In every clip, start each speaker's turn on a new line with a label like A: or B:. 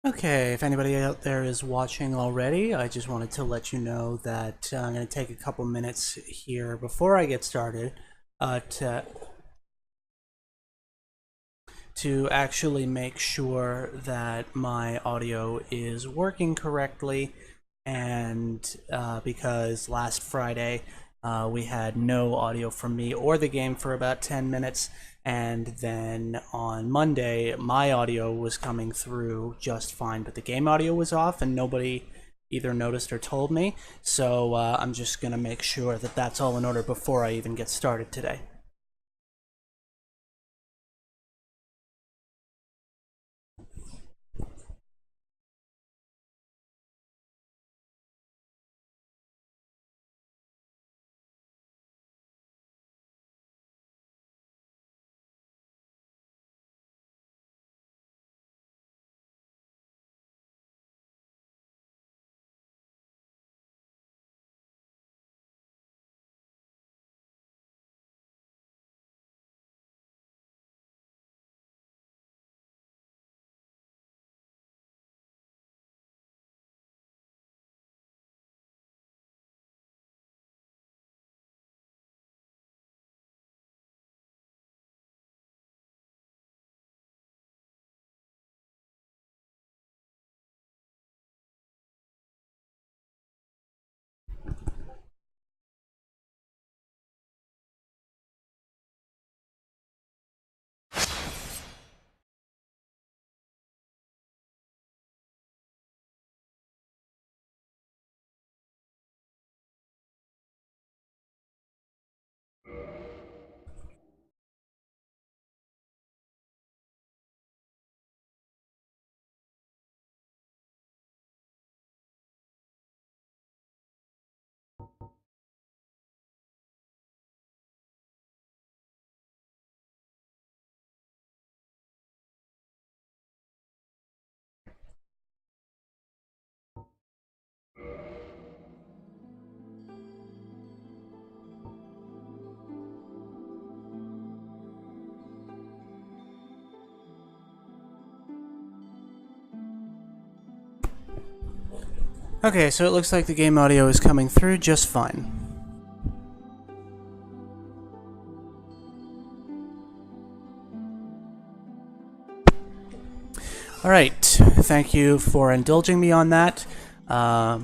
A: Okay, if anybody out there is watching already, I just wanted to let you know that I'm going to take a couple minutes here before I get started to actually make sure that my audio is working correctly, and because last Friday we had no audio from me or the game for about 10 minutes, and then on Monday my audio was coming through just fine, but the game audio was off and nobody either noticed or told me, so I'm just going to make sure that that's all in order before I even get started today. Okay, so it looks like the game audio is coming through just fine. Alright, thank you for indulging me on that.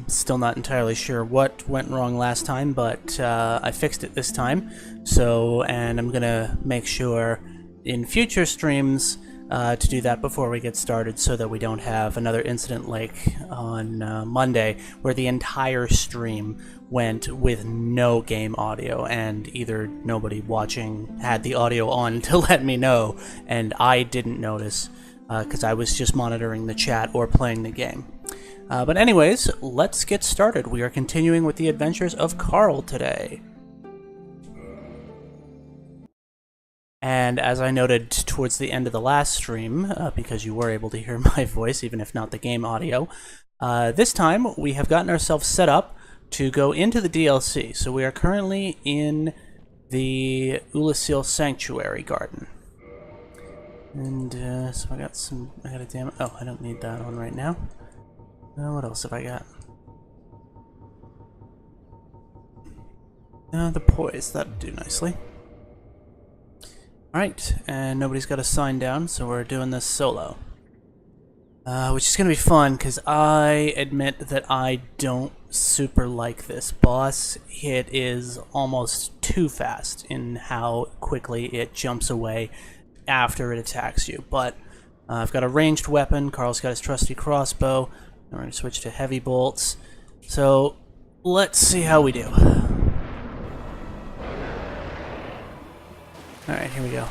A: Still not entirely sure what went wrong last time, but I fixed it this time. And I'm gonna make sure in future streams to do that before we get started so that we don't have another incident like on Monday where the entire stream went with no game audio and either nobody watching had the audio on to let me know and I didn't notice because I was just monitoring the chat or playing the game. But anyways, let's get started. We are continuing with the adventures of Carl today. And as I noted towards the end of the last stream, because you were able to hear my voice, even if not the game audio, this time we have gotten ourselves set up to go into the DLC. So we are currently in the Ulasil Sanctuary Garden. And so I got a damage. Oh, I don't need that on right now. What else have I got? The poise, that'd do nicely. Alright, and nobody's got a sign down, so we're doing this solo. Which is gonna be fun, because I admit that I don't super like this boss. It is almost too fast in how quickly it jumps away after it attacks you, but I've got a ranged weapon. Carl's got his trusty crossbow. We're going to switch to heavy bolts. So let's see how we do. Alright, here we go.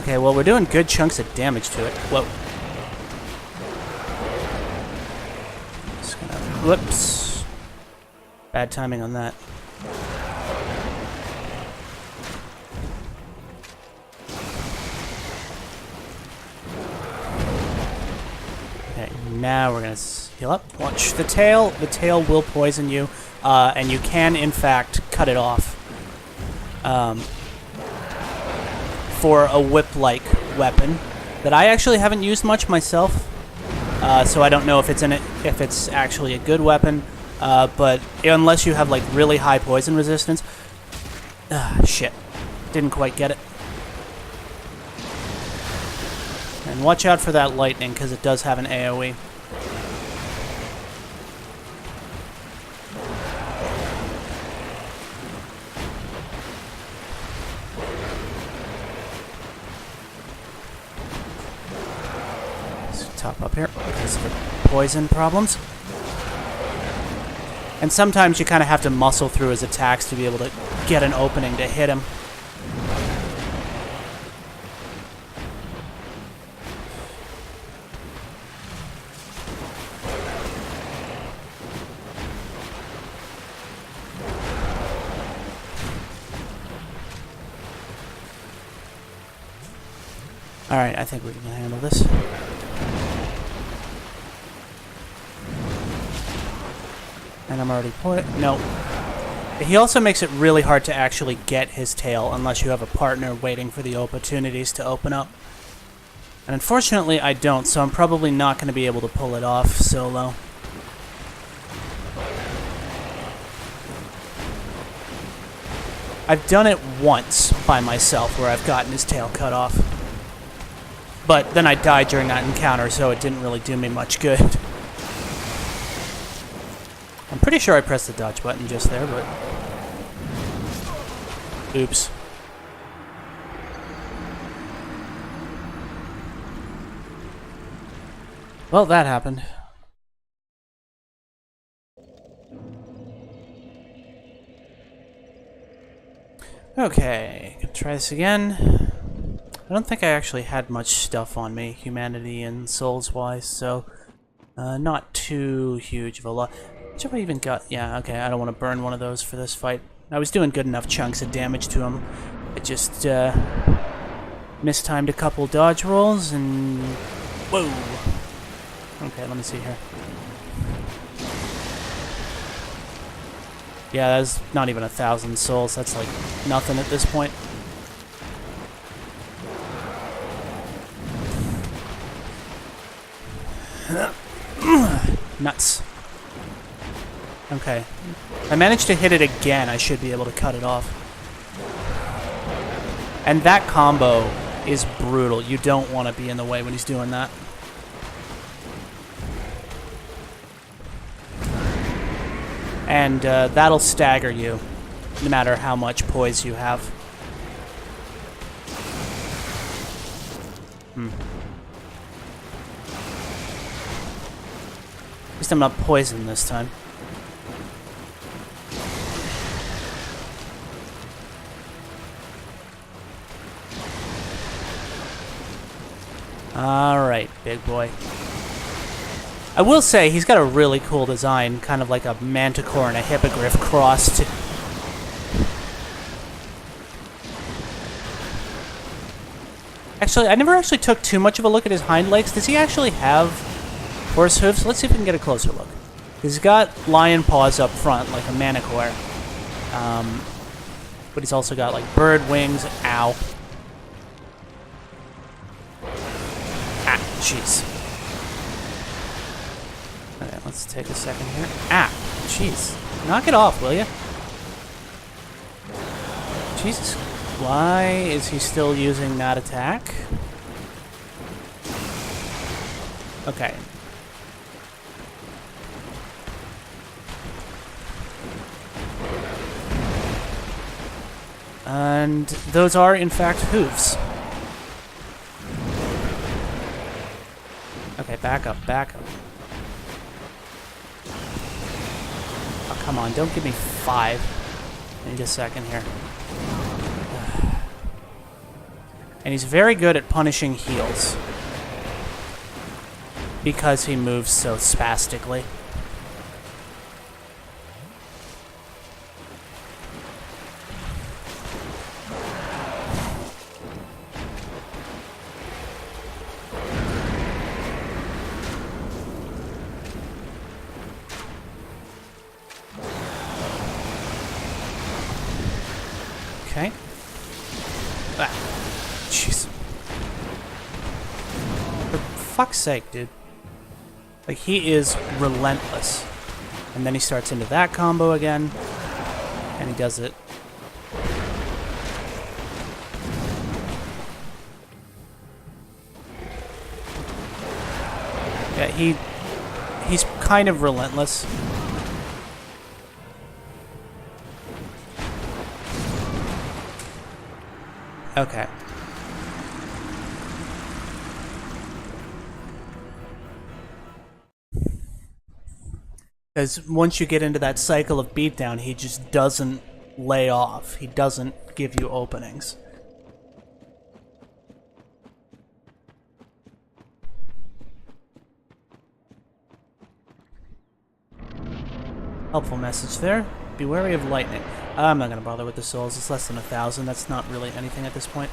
A: Okay, well, we're doing good chunks of damage to it. Whoa. Just gonna... Whoops. Bad timing on that. Okay, now we're gonna heal up. Watch the tail. The tail will poison you, and you can, in fact, cut it off. For a whip-like weapon that I actually haven't used much myself, so I don't know if it's actually a good weapon. But unless you have like really high poison resistance, shit, didn't quite get it. And watch out for that lightning because it does have an AoE. Top up here because of the poison problems. And sometimes you kind of have to muscle through his attacks to be able to get an opening to hit him. Alright, I think we can handle this. And I'm already no. He also makes it really hard to actually get his tail unless you have a partner waiting for the opportunities to open up. And unfortunately, I don't, so I'm probably not going to be able to pull it off solo. I've done it once by myself where I've gotten his tail cut off. But then I died during that encounter, so it didn't really do me much good. I'm pretty sure I pressed the dodge button just there, but... Oops. Well, that happened. Okay, gonna try this again. I don't think I actually had much stuff on me, humanity and souls-wise, so... not too huge of a lot. Which have I even got? Yeah, okay, I don't want to burn one of those for this fight. I was doing good enough chunks of damage to him. I just, mistimed a couple dodge rolls and... Whoa! Okay, let me see here. Yeah, that's not even 1,000 souls. That's like nothing at this point. Nuts. Okay. I managed to hit it again. I should be able to cut it off. And that combo is brutal. You don't want to be in the way when he's doing that. And that'll stagger you, no matter how much poise you have. At least I'm not poisoned this time. Alright, big boy. I will say, he's got a really cool design, kind of like a manticore and a hippogriff crossed. Actually, I never actually took too much of a look at his hind legs. Does he actually have horse hooves? Let's see if we can get a closer look. He's got lion paws up front, like a manticore. But he's also got, like, bird wings. Ow. Ah, jeez. Okay, let's take a second here. Ah, jeez. Knock it off, will you? Jesus. Why is he still using that attack? Okay. And those are, in fact, hooves. Okay, back up, back up. Oh, come on, don't give me 5. I need a second here. And he's very good at punishing heals. Because he moves so spastically. Okay. Ah. Jeez. For fuck's sake, dude. Like, he is relentless. And then he starts into that combo again. And he does it. Yeah, he's kind of relentless. Okay. Because once you get into that cycle of beatdown, he just doesn't lay off. He doesn't give you openings. Helpful message there. Be wary of lightning. I'm not going to bother with the souls. It's less than 1,000. That's not really anything at this point.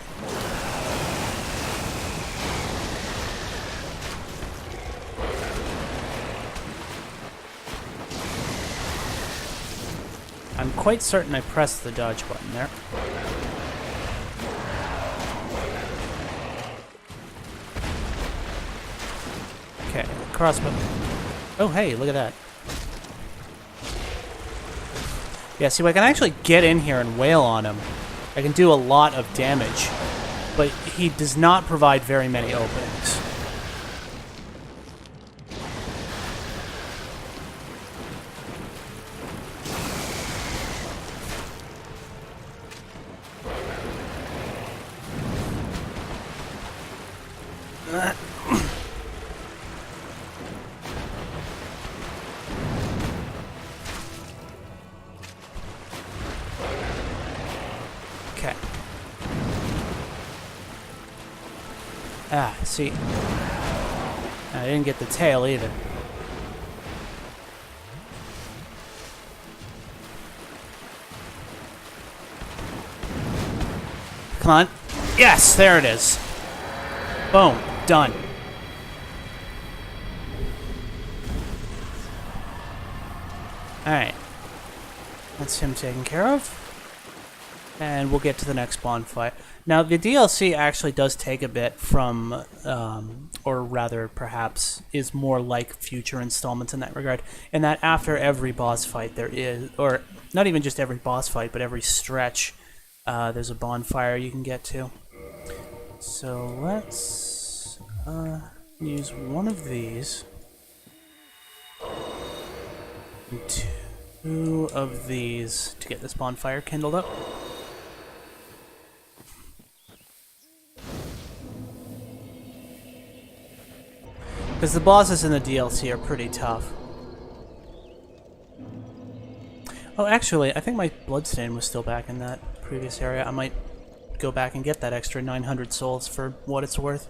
A: I'm quite certain I pressed the dodge button there. Okay, crossbow. Oh, hey, look at that. Yeah, see, I can actually get in here and wail on him. I can do a lot of damage, but he does not provide very many openings. Okay. Ah, see. I didn't get the tail either. Come on. Yes, there it is. Boom. Done. Alright. That's him taken care of. And we'll get to the next bonfire. Now, the DLC actually does take a bit from, or rather, perhaps, is more like future installments in that regard. In that after every boss fight there is, or not even just every boss fight, but every stretch, there's a bonfire you can get to. So let's use one of these. And two of these to get this bonfire kindled up. Because the bosses in the DLC are pretty tough. Oh, actually, I think my bloodstain was still back in that previous area. I might go back and get that extra 900 souls for what it's worth.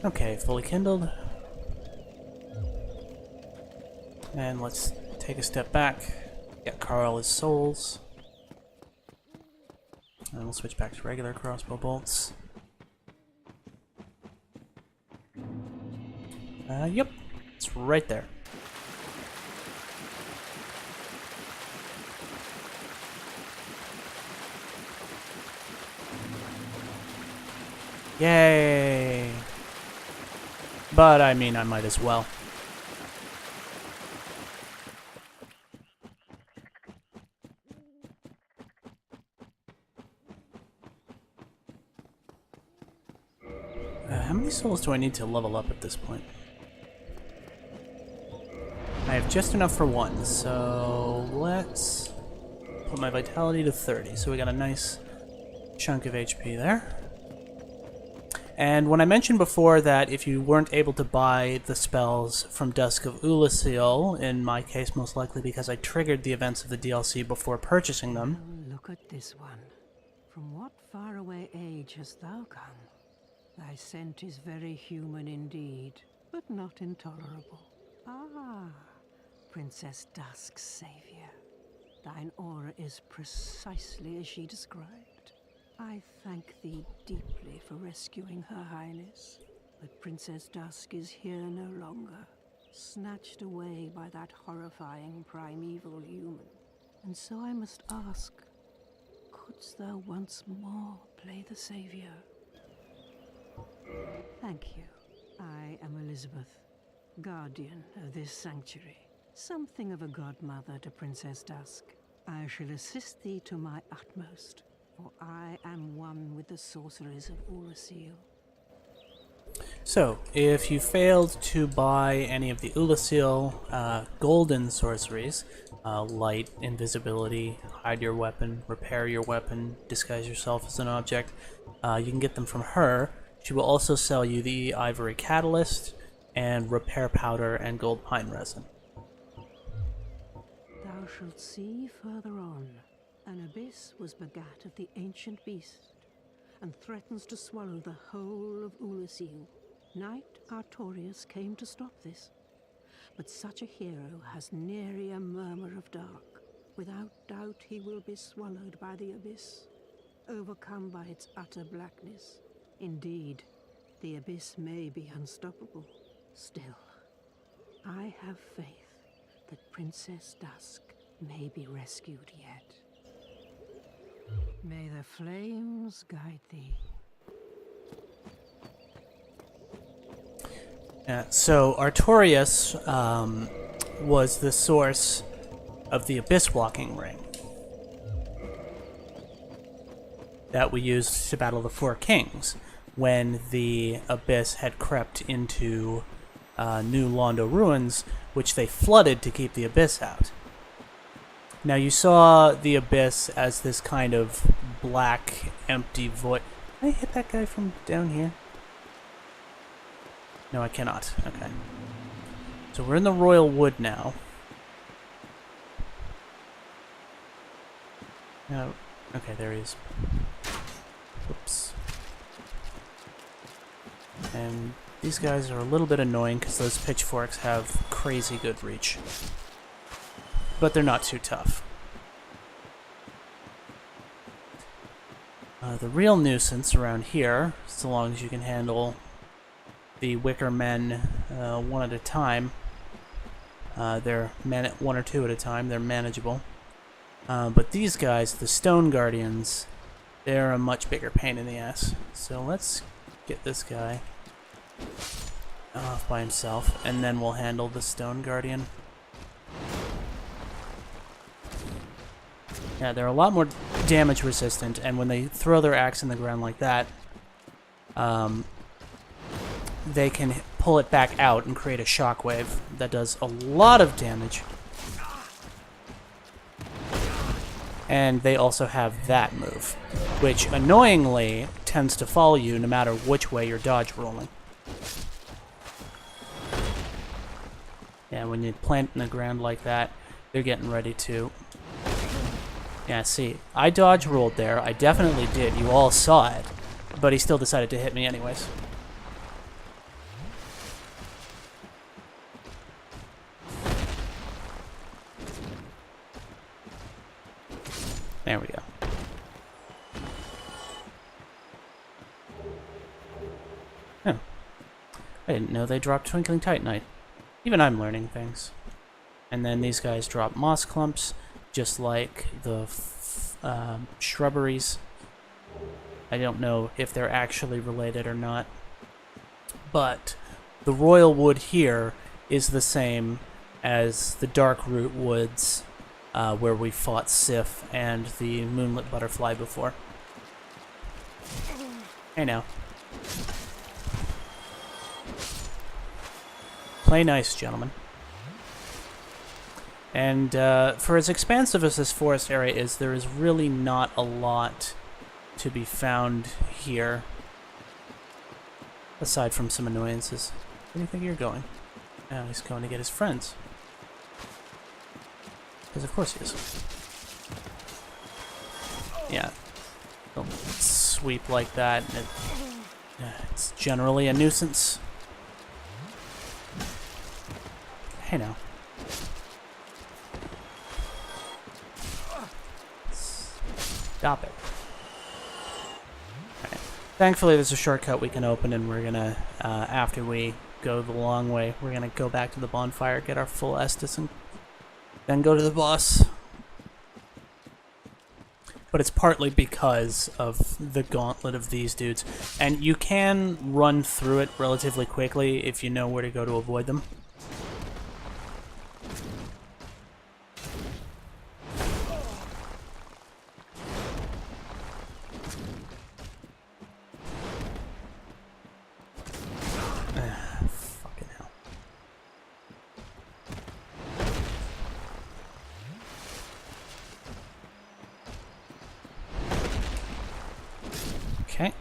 A: Okay, fully kindled. And let's take a step back. Get Carl his souls. And we'll switch back to regular crossbow bolts. Yep. It's right there. Yay! But, I mean, I might as well. How many souls do I need to level up at this point? I have just enough for one, so let's put my vitality to 30. So we got a nice chunk of HP there. And when I mentioned before that if you weren't able to buy the spells from Dusk of Ulasil, in my case most likely because I triggered the events of the DLC before purchasing them.
B: Oh, look at this one. From what faraway age hast thou come? Thy scent is very human indeed, but not intolerable. Ah, Princess Dusk's savior. Thine aura is precisely as she described. I thank thee deeply for rescuing Her Highness. But Princess Dusk is here no longer, snatched away by that horrifying primeval human. And so I must ask, couldst thou once more play the savior? Thank you. I am Elizabeth, guardian of this sanctuary. Something of a godmother to Princess Dusk. I shall assist thee to my utmost, for I am one with the sorceries of Ulasil.
A: So, if you failed to buy any of the Ulasil golden sorceries, light, invisibility, hide your weapon, repair your weapon, disguise yourself as an object, you can get them from her. She will also sell you the ivory catalyst and repair powder and gold pine resin.
B: Thou shalt see further on. An abyss was begat of the ancient beast, and threatens to swallow the whole of Ulasil. Knight Artorius came to stop this, but such a hero has nary a murmur of dark. Without doubt he will be swallowed by the abyss, overcome by its utter blackness. Indeed, the abyss may be unstoppable. Still, I have faith that Princess Dusk may be rescued yet. May the flames guide thee.
A: So Artorius was the source of the Abyss Walking Ring that we used to battle the Four Kings when the Abyss had crept into New Londo Ruins, which they flooded to keep the Abyss out. Now you saw the Abyss as this kind of black, empty void. Can I hit that guy from down here? No, I cannot. Okay. So we're in the Royal Wood now. No. Okay, there he is. Whoops. And these guys are a little bit annoying because those pitchforks have crazy good reach. But they're not too tough. The real nuisance around here, so long as you can handle the Wicker Men one at a time. They're one or two at a time. They're manageable. But these guys, the Stone Guardians, they're a much bigger pain in the ass. So let's get this guy off by himself, and then we'll handle the Stone Guardian. Yeah, they're a lot more damage resistant, and when they throw their axe in the ground like that, they can pull it back out and create a shockwave that does a lot of damage. And they also have that move, which annoyingly tends to follow you no matter which way you're dodge rolling. Yeah, when you plant in the ground like that, they're getting ready to... Yeah, see, I dodge rolled there. I definitely did. You all saw it. But he still decided to hit me anyways. There we go. Oh. I didn't know they dropped Twinkling Titanite. Even I'm learning things. And then these guys drop moss clumps, just like the shrubberies. I don't know if they're actually related or not. But the Royal Wood here is the same as the Darkroot Woods, where we fought Sif and the Moonlit Butterfly before. Hey now. Play nice, gentlemen. And for as expansive as this forest area is, there is really not a lot to be found here, aside from some annoyances. Where do you think you're going? Oh, he's going to get his friends. Because of course he is. Yeah. Don't sweep like that. It's generally a nuisance. Stop it. Alright. Thankfully, there's a shortcut we can open, and we're gonna, after we go the long way, we're gonna go back to the bonfire, get our full Estus, and then go to the boss. But it's partly because of the gauntlet of these dudes. And you can run through it relatively quickly if you know where to go to avoid them. Fucking hell. Okay.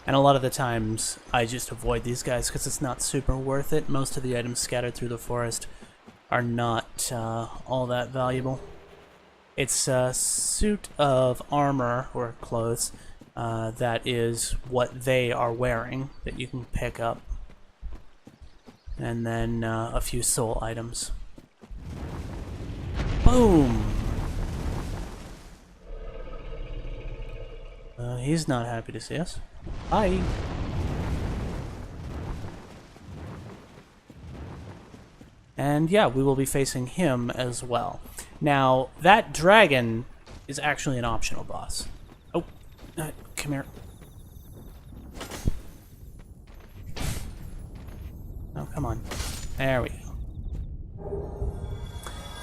A: And a lot of the times, I just avoid these guys because it's not super worth it. Most of the items scattered through the forest are not all that valuable. It's a suit of armor, or clothes, that is what they are wearing that you can pick up. And then a few soul items. Boom! He's not happy to see us. Hi! And yeah, we will be facing him as well. Now, that dragon is actually an optional boss. Oh, come here. Oh, come on. There we go.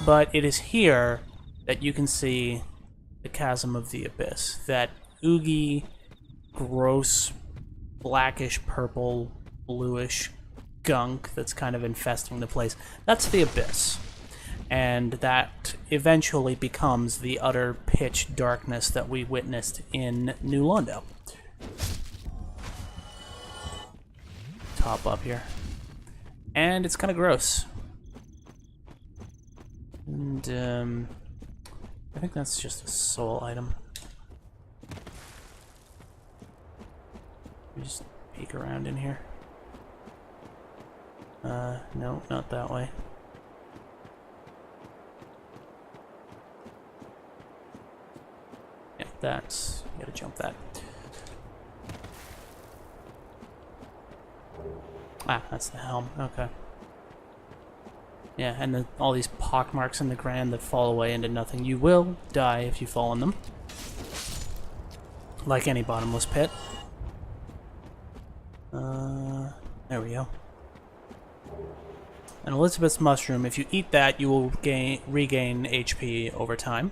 A: But it is here that you can see the Chasm of the Abyss. That oogie, gross, blackish, purple, bluish gunk that's kind of infesting the place. That's the Abyss. And that eventually becomes the utter pitch darkness that we witnessed in New Londo. Top up here. And it's kind of gross. And, I think that's just a soul item. Let me just peek around in here. No, not that way. Yeah, that's... you gotta jump that. Ah, that's the helm. Okay. Yeah, and then all these pockmarks in the ground that fall away into nothing. You will die if you fall in them. Like any bottomless pit. There we go. An Elizabeth's mushroom. If you eat that, you will regain HP over time.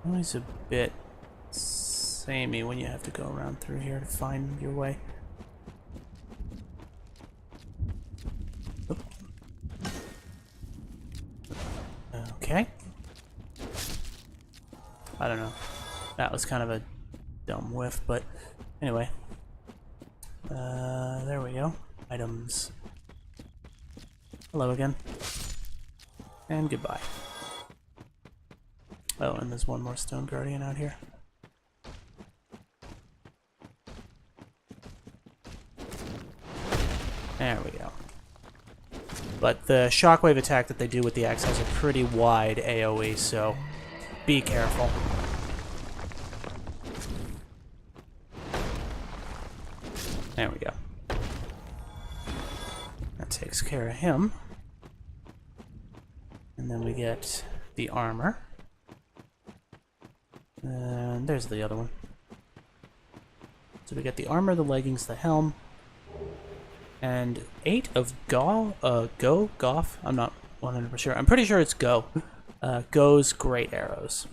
A: Always a bit samey when you have to go around through here to find your way. Oop. Okay. I don't know. That was kind of a dumb whiff, but anyway. There we go. Items. Hello again. And goodbye. Oh, and there's one more stone guardian out here. There we go. But the shockwave attack that they do with the axe has a pretty wide AoE, so be careful. There we go. That takes care of him. And then we get the armor. And there's the other one. So we get the armor, the leggings, the helm, and 8 of Goff? I'm not 100% sure. I'm pretty sure it's Go's great arrows.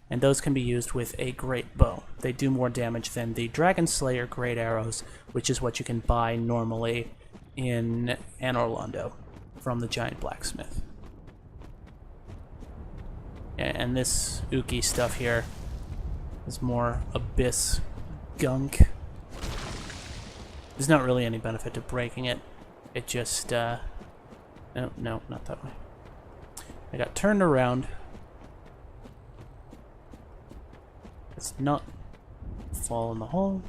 A: And those can be used with a great bow. They do more damage than the Dragon Slayer great arrows, which is what you can buy normally in Anor Londo from the giant blacksmith. Yeah, and this Uki stuff here is more abyss gunk. There's not really any benefit to breaking it. It just, no, not that way. I got turned around. Let's not fall in the hole.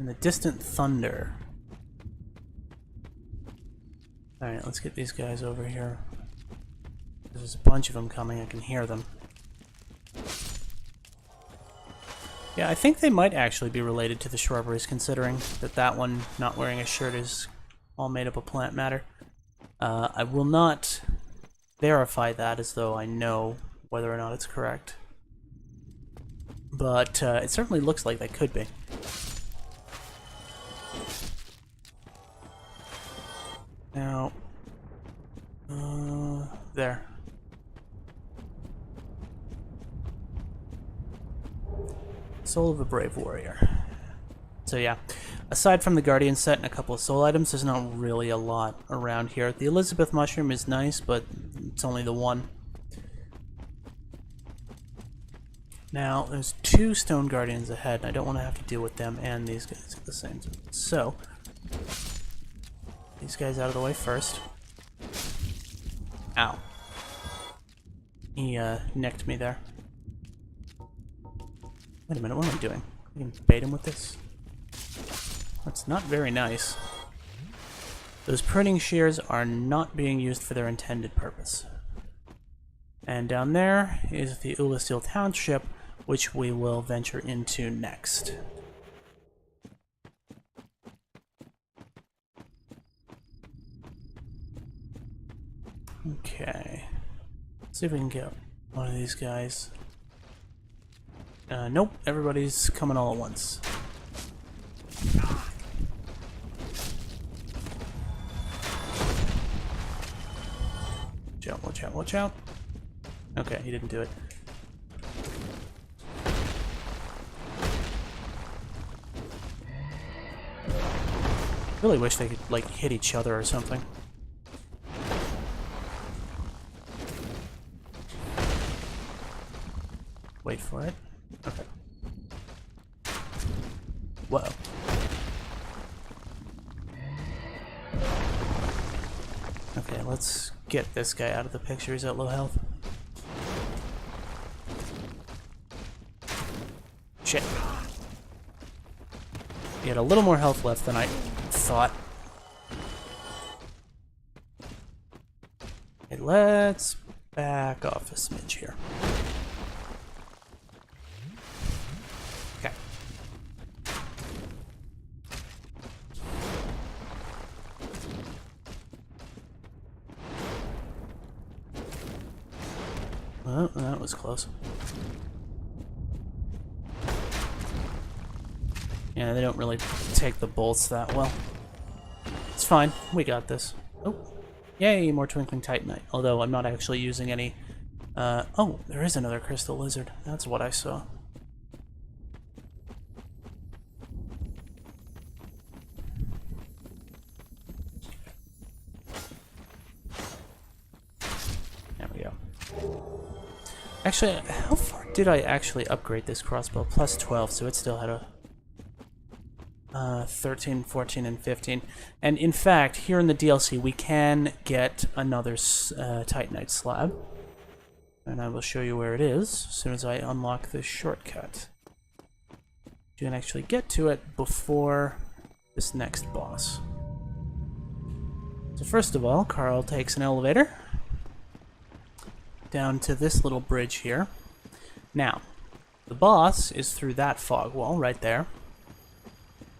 A: the distant thunder. Alright, let's get these guys over here. There's a bunch of them coming, I can hear them. Yeah, I think they might actually be related to the shrubberies, considering that that one not wearing a shirt is all made up of plant matter. I will not verify that as though I know whether or not it's correct. But it certainly looks like they could be. Now, there. Soul of a Brave Warrior. So yeah, aside from the Guardian set and a couple of soul items, there's not really a lot around here. The Elizabeth Mushroom is nice, but it's only the one. Now, there's 2 Stone Guardians ahead, and I don't want to have to deal with them and these guys at the same time. So, these guys out of the way first. Ow. He nicked me there. Wait a minute, what am I doing? I can bait him with this? That's not very nice. Those pruning shears are not being used for their intended purpose. And down there is the Ulasil Township, which we will venture into next. Okay. See if we can get one of these guys. Nope, everybody's coming all at once. Watch out, watch out, watch out. Okay, he didn't do it. Really wish they could, like, hit each other or something. Wait for it. Okay. Whoa. Okay, let's get this guy out of the picture. He's at low health. Shit. He had a little more health left than I thought. Okay, let's back off a smidge here. Okay. Well, that was close. Yeah, they don't really take the bolts that well. It's fine. We got this. Oh. Yay, more Twinkling Titanite. Although I'm not actually using any... oh, there is another Crystal Lizard. That's what I saw. There we go. Actually, how far did I actually upgrade this crossbow? Plus 12, so it still had a... 13, 14, and 15. And in fact, here in the DLC, we can get another Titanite slab. And I will show you where it is as soon as I unlock this shortcut. You can actually get to it before this next boss. So first of all, Carl takes an elevator down to this little bridge here. Now, the boss is through that fog wall right there.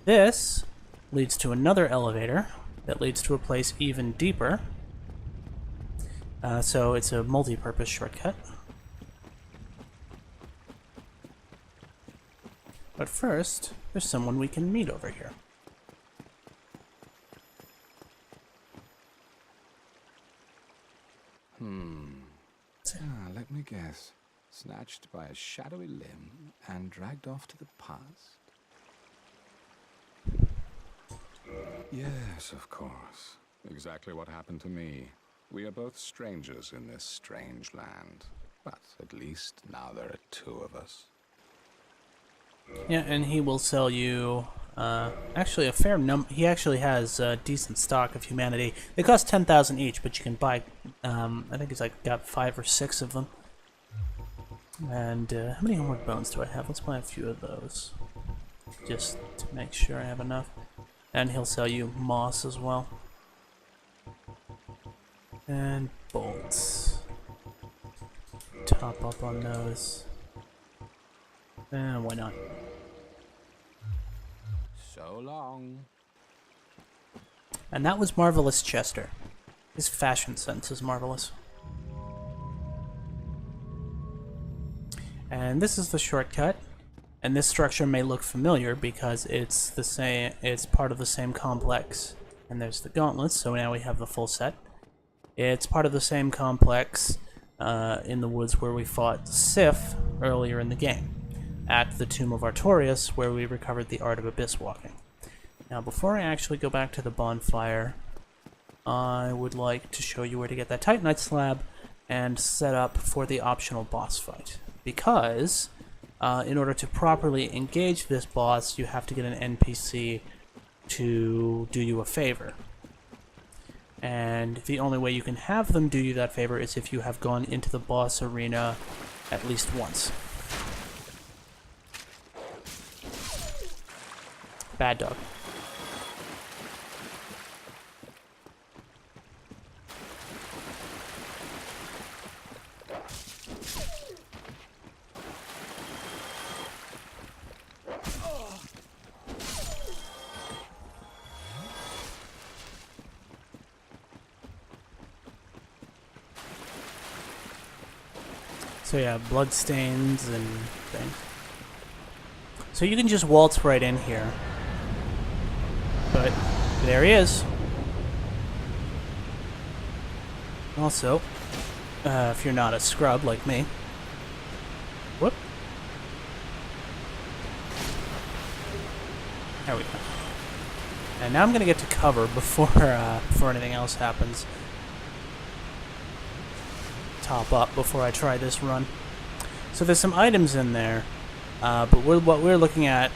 A: This leads to another elevator that leads to a place even deeper. So it's a multi-purpose shortcut. But first, there's someone we can meet over here.
C: Let me guess. Snatched by a shadowy limb and dragged off to the past? Yes, of course. Exactly what happened to me. We are both strangers in this strange land. But at least now there are 2 of us.
A: Yeah, and he will sell you, actually a fair number. He actually has decent stock of humanity. They cost 10,000 each, but you can buy, I think it's like got 5 or 6 of them. And how many homeward bones do I have? Let's buy a few of those. just to make sure I have enough. And he'll sell you moss as well. And bolts. Top up on those. And why not?
C: So long.
A: And that was Marvelous Chester. His fashion sense is marvelous. And this is the shortcut. And this structure may look familiar because it's the same. It's part of the same complex. And there's the gauntlets. So now we have the full set. It's part of the same complex in the woods where we fought Sif earlier in the game, at the Tomb of Artorias, where we recovered the Art of Abyss Walking. Now, before I actually go back to the bonfire, I would like to show you where to get that Titanite slab and set up for the optional boss fight. Because, in order to properly engage this boss, you have to get an NPC to do you a favor. And the only way you can have them do you that favor is if you have gone into the boss arena at least once. Bad dog. So yeah, bloodstains and things. So you can just waltz right in here. But there he is. Also, if you're not a scrub like me. Whoop. There we go. And now I'm gonna get to cover before anything else happens. Top up before I try this run. So there's some items in there, but what we're looking at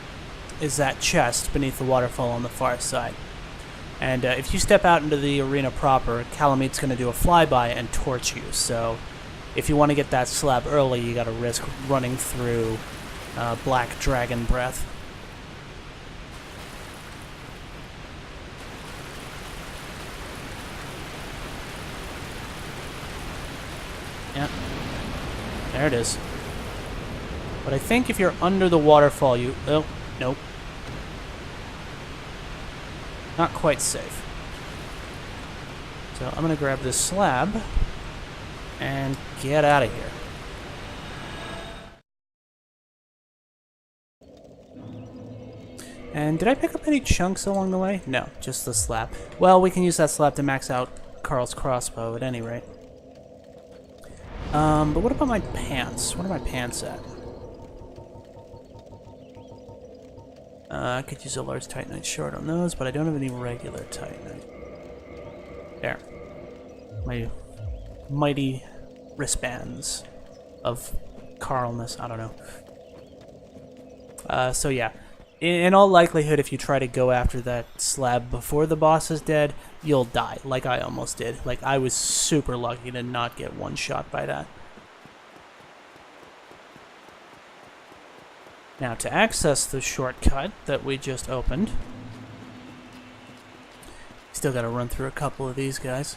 A: is that chest beneath the waterfall on the far side. And if you step out into the arena proper, Calamete's going to do a flyby and torch you. So if you want to get that slab early, you got to risk running through black dragon breath. Yeah, there it is. But I think if you're under the waterfall, you... Oh, nope. Not quite safe. So I'm going to grab this slab and get out of here. And did I pick up any chunks along the way? No, just the slab. Well, we can use that slab to max out Carl's crossbow at any rate. But what about my pants? What are my pants at? I could use a large Titanite short on those, but I don't have any regular Titanite. There. My mighty wristbands of Carlness. I don't know. So yeah. In all likelihood, if you try to go after that slab before the boss is dead, you'll die, like I almost did. Like, I was super lucky to not get one shot by that. Now, to access the shortcut that we just opened, still gotta run through a couple of these guys.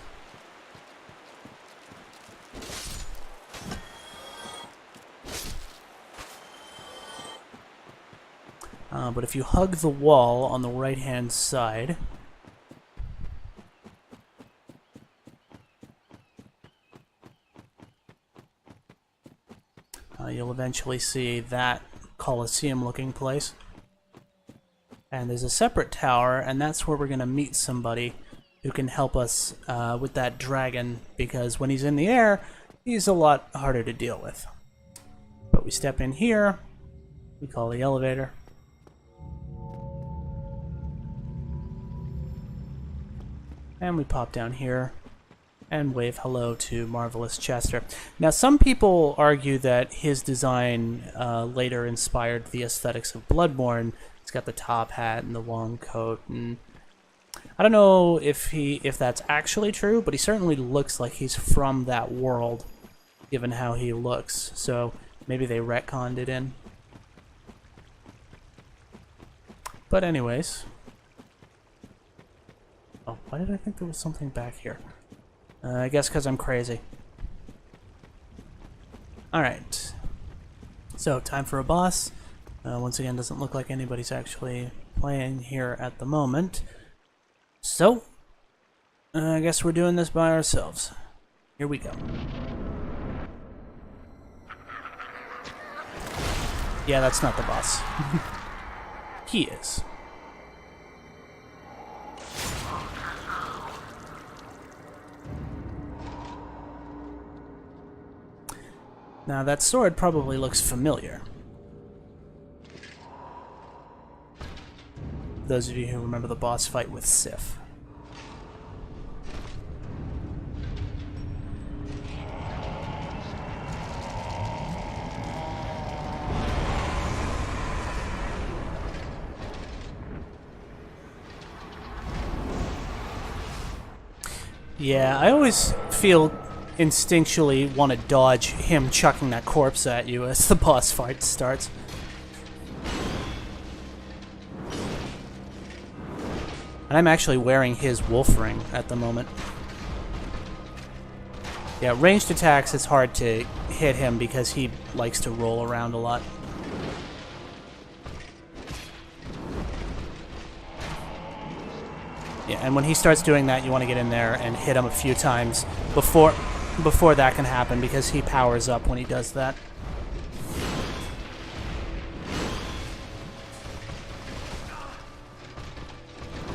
A: But if you hug the wall on the right-hand side, you'll eventually see that Colosseum-looking place. And there's a separate tower, and that's where we're going to meet somebody who can help us with that dragon, because when he's in the air, he's a lot harder to deal with. But we step in here, we call the elevator. And we pop down here and wave hello to Marvelous Chester. Now, some people argue that his design later inspired the aesthetics of Bloodborne. He's got the top hat and the long coat, and I don't know if that's actually true, but he certainly looks like he's from that world, given how he looks. So maybe they retconned it in. But anyways. Oh, why did I think there was something back here? I guess because I'm crazy. Alright. So, time for a boss. Once again, doesn't look like anybody's actually playing here at the moment. So, I guess we're doing this by ourselves. Here we go. Yeah, that's not the boss. He is. Now, that sword probably looks familiar. Those of you who remember the boss fight with Sif. Yeah, I always feel instinctually want to dodge him chucking that corpse at you as the boss fight starts. And I'm actually wearing his wolf ring at the moment. Yeah, ranged attacks, it's hard to hit him because he likes to roll around a lot. Yeah, and when he starts doing that, you want to get in there and hit him a few times before that can happen, because he powers up when he does that.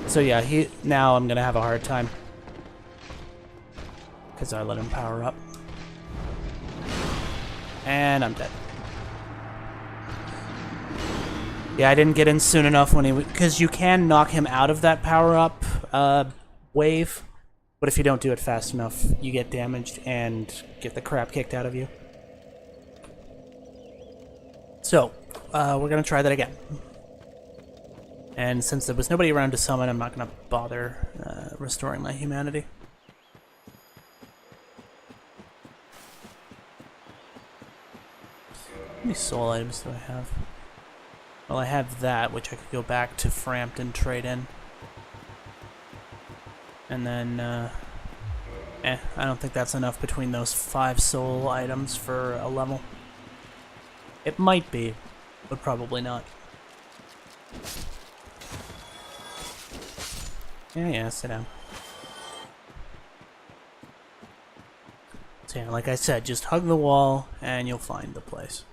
A: So yeah, now I'm gonna have a hard time because I let him power up, and I'm dead. Yeah, I didn't get in soon enough when because you can knock him out of that power up wave, but if you don't do it fast enough, you get damaged and get the crap kicked out of you. So, we're gonna try that again. And since there was nobody around to summon, I'm not gonna bother restoring my humanity. How many soul items do I have? Well, I have that, which I could go back to Frampton, trade in. And then, I don't think that's enough between those 5 soul items for a level. It might be, but probably not. Yeah, sit down. So yeah, like I said, just hug the wall and you'll find the place.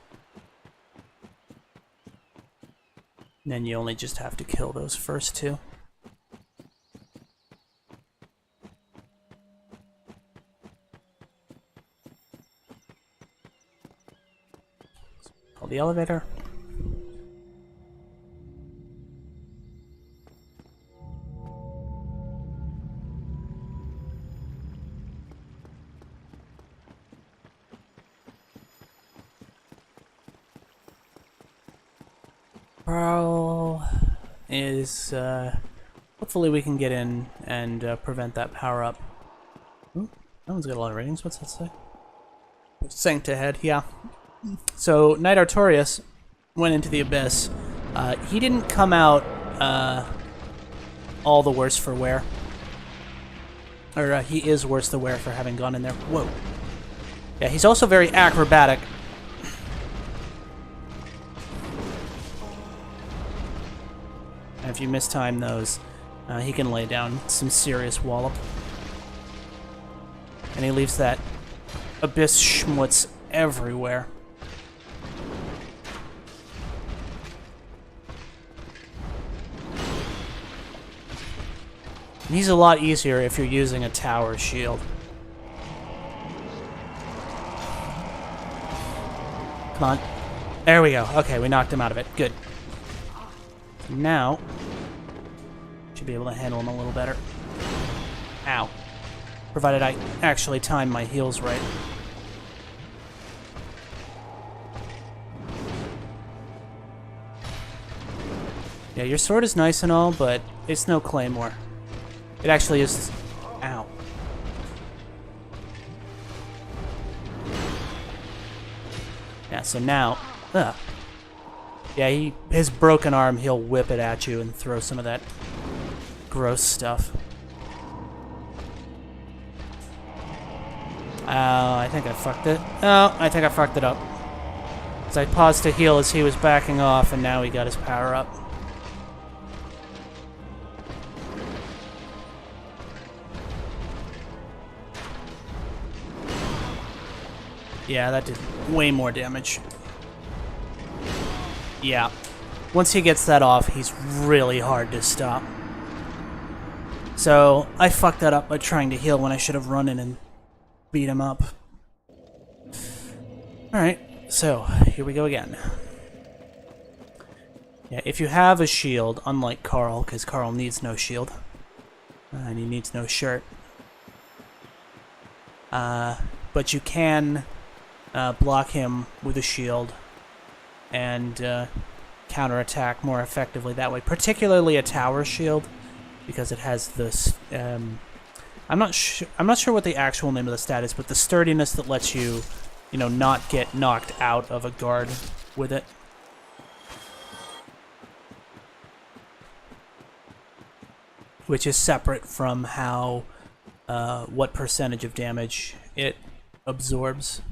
A: And then you only just have to kill those first 2. Call the elevator. Pearl is, hopefully we can get in and prevent that power up. Ooh, that one's got a lot of ratings. What's that say? Sank to head, yeah. So, Knight Artorias went into the Abyss. He didn't come out all the worse for wear. Or he is worse the wear for having gone in there. Whoa. Yeah, he's also very acrobatic. And if you mistime those, he can lay down some serious wallop. And he leaves that abyss schmutz everywhere. And he's a lot easier if you're using a tower shield. Come on. There we go. Okay, we knocked him out of it. Good. Now, should be able to handle him a little better. Ow. Provided I actually time my heals right. Yeah, your sword is nice and all, but it's no claymore. It actually is... Ow. Yeah, so now... Ugh. Yeah, his broken arm, he'll whip it at you and throw some of that gross stuff. I think I fucked it. Oh, I think I fucked it up. Because I paused to heal as he was backing off, and now he got his power up. Yeah, that did way more damage. Yeah. Once he gets that off, he's really hard to stop. So, I fucked that up by trying to heal when I should have run in and beat him up. Alright, so, here we go again. Yeah, if you have a shield, unlike Carl, because Carl needs no shield, and he needs no shirt, but you can block him with a shield and counterattack more effectively that way, particularly a tower shield, because it has this I'm not sure what the actual name of the stat is, but the sturdiness that lets you, you know, not get knocked out of a guard with it. Which is separate from how what percentage of damage it absorbs.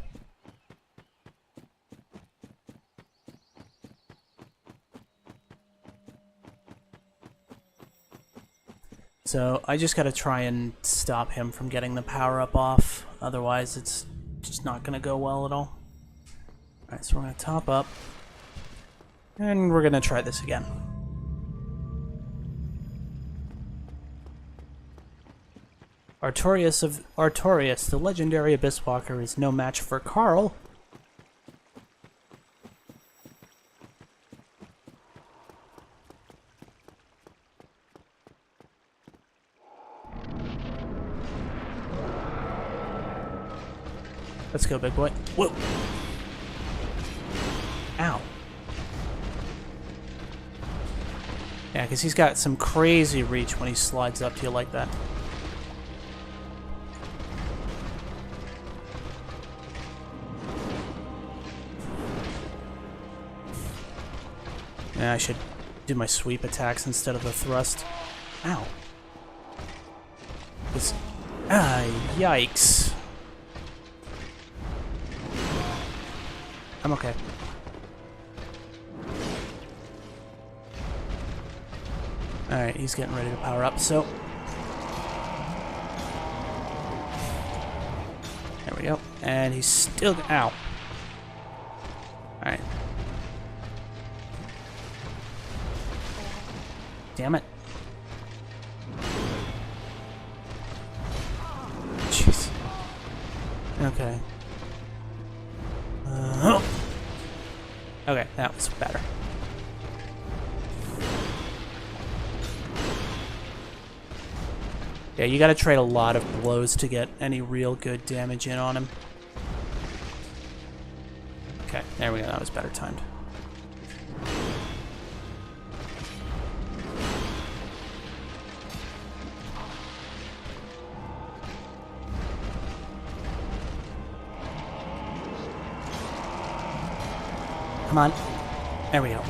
A: So I just gotta try and stop him from getting the power-up off, otherwise it's just not gonna go well at all. Alright, so we're gonna top up, and we're gonna try this again. Artorias of Artorias, the legendary Abyss Walker, is no match for Carl. Let's go, big boy. Whoa! Ow. Yeah, because he's got some crazy reach when he slides up to you like that. Yeah, I should do my sweep attacks instead of the thrust. Ow. This... yikes. I'm okay. Alright, he's getting ready to power up, so... There we go. And he's still... Ow. Alright. Damn it. Jeez. Okay. Okay, that was better. Yeah, you gotta trade a lot of blows to get any real good damage in on him. Okay, there we go, that was better timed. Come on. There we go.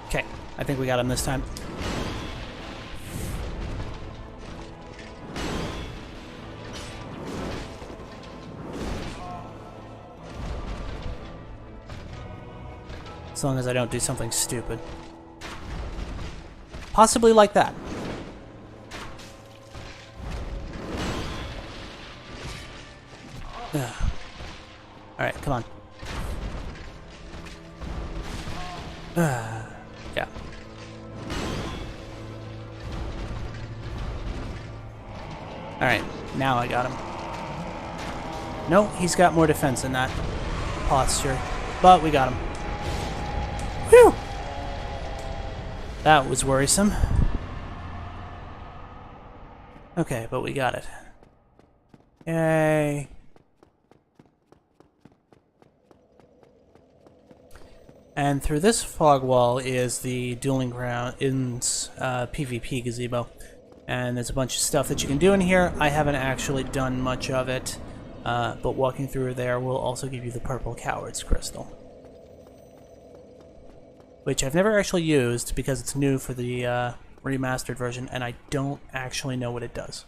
A: Okay, I think we got him this time. As long as I don't do something stupid. Possibly like that. Alright, come on. Yeah. Alright, now I got him. No, he's got more defense than that posture, but we got him. Whew! That was worrisome. Okay, but we got it. Yay. And through this fog wall is the Dueling Grounds PvP gazebo. And there's a bunch of stuff that you can do in here. I haven't actually done much of it. but walking through there will also give you the purple coward's crystal, which I've never actually used because it's new for the remastered version, and I don't actually know what it does.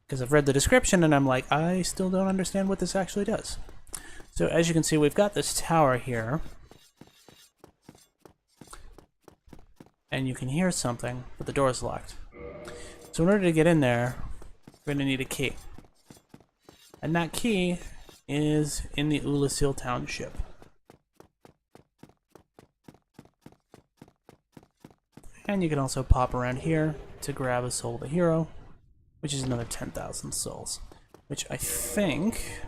A: Because I've read the description and I'm like, I still don't understand what this actually does. So as you can see, we've got this tower here. And you can hear something, but the door is locked. So in order to get in there, we're going to need a key. And that key is in the Ulasil Township. And you can also pop around here to grab a Soul of a Hero, which is another 10,000 souls. Which I think,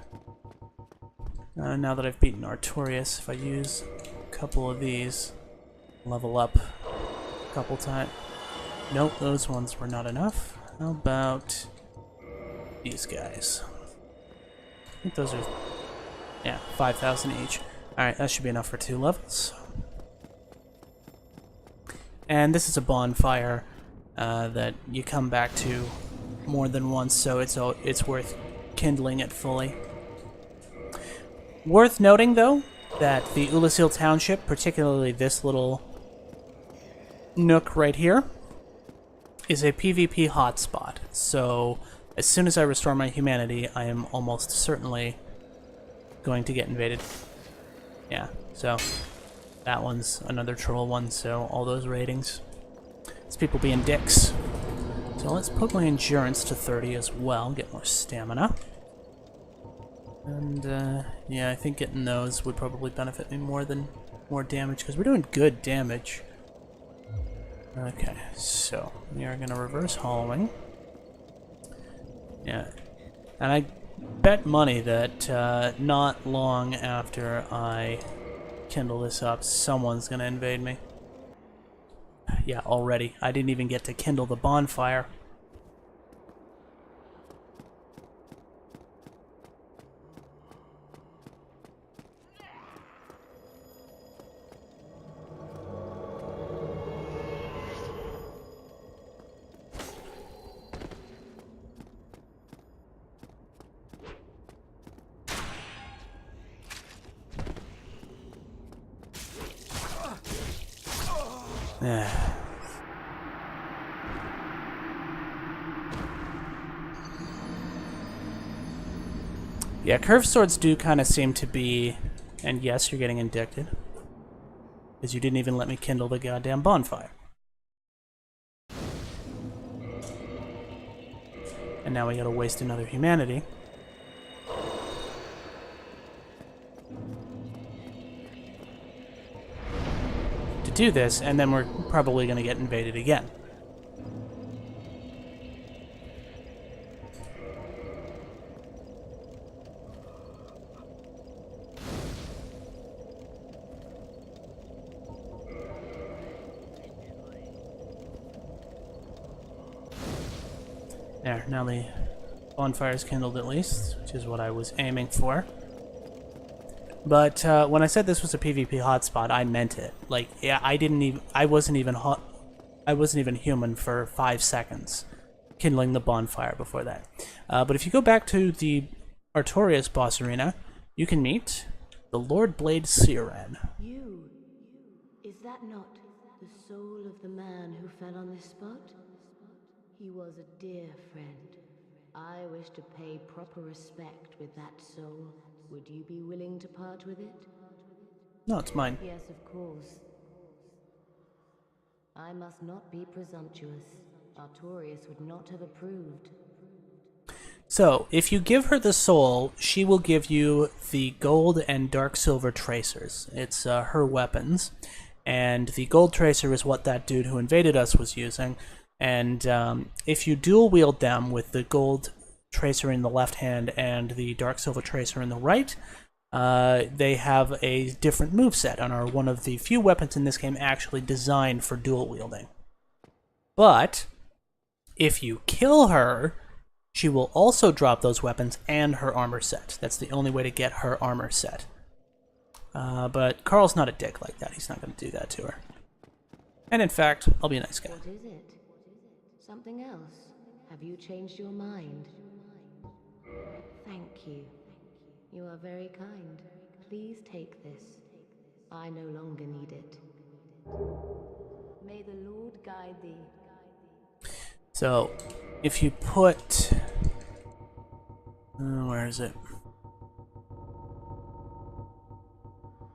A: now that I've beaten Artorias, if I use a couple of these, level up a couple times. Nope, those ones were not enough. How about these guys? I think those are, yeah, 5,000 each. Alright, that should be enough for 2 levels. And this is a bonfire that you come back to more than once, so it's worth kindling it fully. Worth noting, though, that the Ulasil Township, particularly this little nook right here, is a PvP hotspot. So as soon as I restore my humanity, I am almost certainly going to get invaded. Yeah, so that one's another troll one, so all those ratings. It's people being dicks. So let's put my endurance to 30 as well, get more stamina. And yeah, I think getting those would probably benefit me more than more damage, because we're doing good damage. Okay, so we are going to reverse hollowing. Yeah, and I bet money that not long after I kindle this up, someone's going to invade me. Yeah, already. I didn't even get to kindle the bonfire. Yeah, curved swords do kind of seem to be, and yes, you're getting indicted, because you didn't even let me kindle the goddamn bonfire. And now we gotta waste another humanity. To do this, and then we're probably gonna get invaded again. There, now the bonfire's kindled at least, which is what I was aiming for. But when I said this was a PvP hotspot, I meant it. Like, yeah, I wasn't even human for 5 seconds kindling the bonfire before that. But if you go back to the Artorias boss arena, you can meet the Lord Blade Siren.
D: You, is that not the soul of the man who fell on this spot? He was a dear friend. I wish to pay proper respect with that soul. Would you be willing to part with it?
A: No, it's mine.
D: Yes, of course. I must not be presumptuous. Artorias would not have approved.
A: So, if you give her the soul, she will give you the gold and dark silver tracers. It's her weapons. And the gold tracer is what that dude who invaded us was using. And if you dual wield them with the gold tracer in the left hand and the dark silver tracer in the right, they have a different moveset and are one of the few weapons in this game actually designed for dual wielding. But if you kill her, she will also drop those weapons and her armor set. That's the only way to get her armor set. But Carl's not a dick like that. He's not going to do that to her. And in fact, I'll be a nice guy.
D: What is it? Something else? Have you changed your mind? Thank you. You are very kind. Please take this. I no longer need it. May the Lord guide thee.
A: So, if you put... where is it?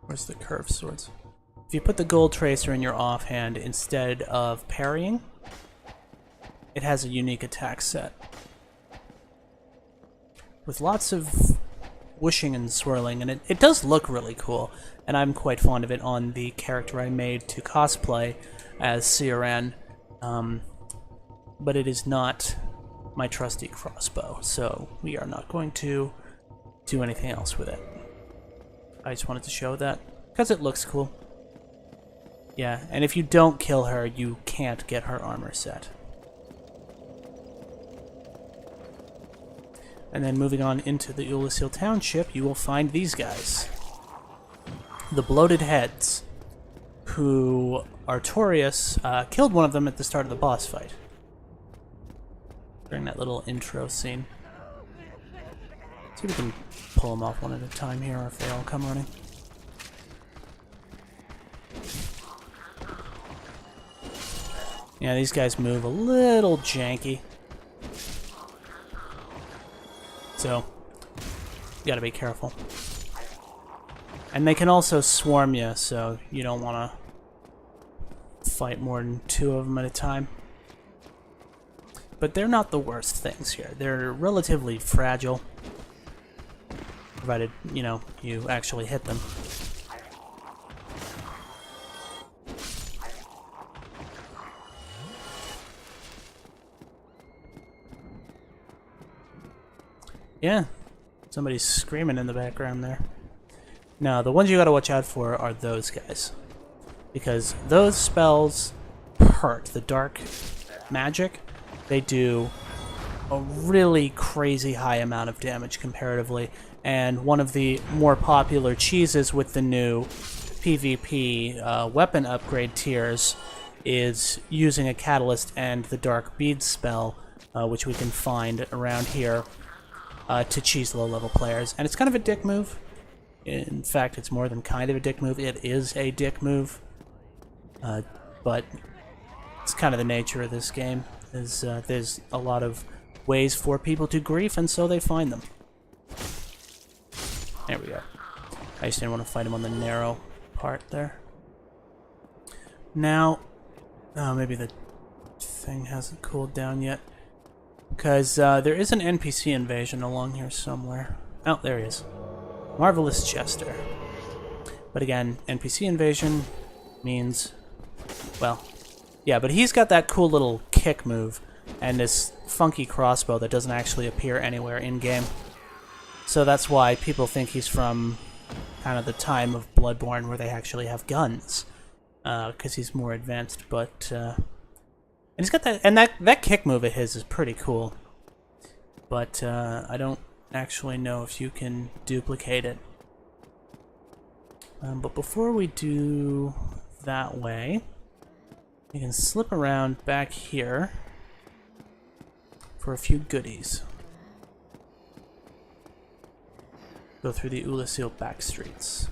A: Where's the curved swords? If you put the gold tracer in your offhand instead of parrying, it has a unique attack set. With lots of whooshing and swirling, and it does look really cool, and I'm quite fond of it on the character I made to cosplay as Cioran, but it is not my trusty crossbow, so we are not going to do anything else with it. I just wanted to show that, because it looks cool. Yeah, and if you don't kill her, you can't get her armor set. And then moving on into the Ulasil Township, you will find these guys. The Bloated Heads, who Artorias killed one of them at the start of the boss fight. During that little intro scene. See if we can pull them off one at a time here, or if they all come running. Yeah, these guys move a little janky. So, you gotta be careful. And they can also swarm you, so you don't want to fight more than 2 of them at a time. But they're not the worst things here. They're relatively fragile, provided, you know, you actually hit them. Yeah, somebody's screaming in the background there. Now, the ones you gotta watch out for are those guys. Because those spells hurt. The dark magic, they do a really crazy high amount of damage comparatively. And one of the more popular cheeses with the new PvP weapon upgrade tiers is using a catalyst and the dark bead spell, which we can find around here. To cheese low-level players, and it's kind of a dick move. In fact, it's more than kind of a dick move. It is a dick move, but it's kind of the nature of this game. There's a lot of ways for people to grief, and so they find them. There we go. I just didn't want to fight him on the narrow part there. Now, maybe the thing hasn't cooled down yet. Because there is an NPC invasion along here somewhere. Oh, there he is. Marvelous Chester. But again, NPC invasion means... well, yeah, but he's got that cool little kick move and this funky crossbow that doesn't actually appear anywhere in-game. So that's why people think he's from kind of the time of Bloodborne where they actually have guns. Because he's more advanced, but... and he's got that, and that kick move of his is pretty cool. But I don't actually know if you can duplicate it. But before we do that way, we can slip around back here for a few goodies. Go through the Ulasil back streets.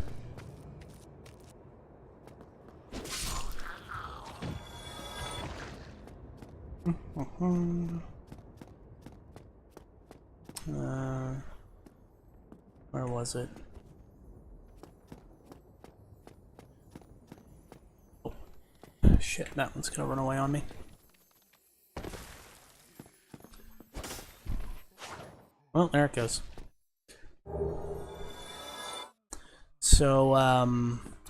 A: Where was it? Oh, shit, that one's gonna run away on me. Well, there it goes. So,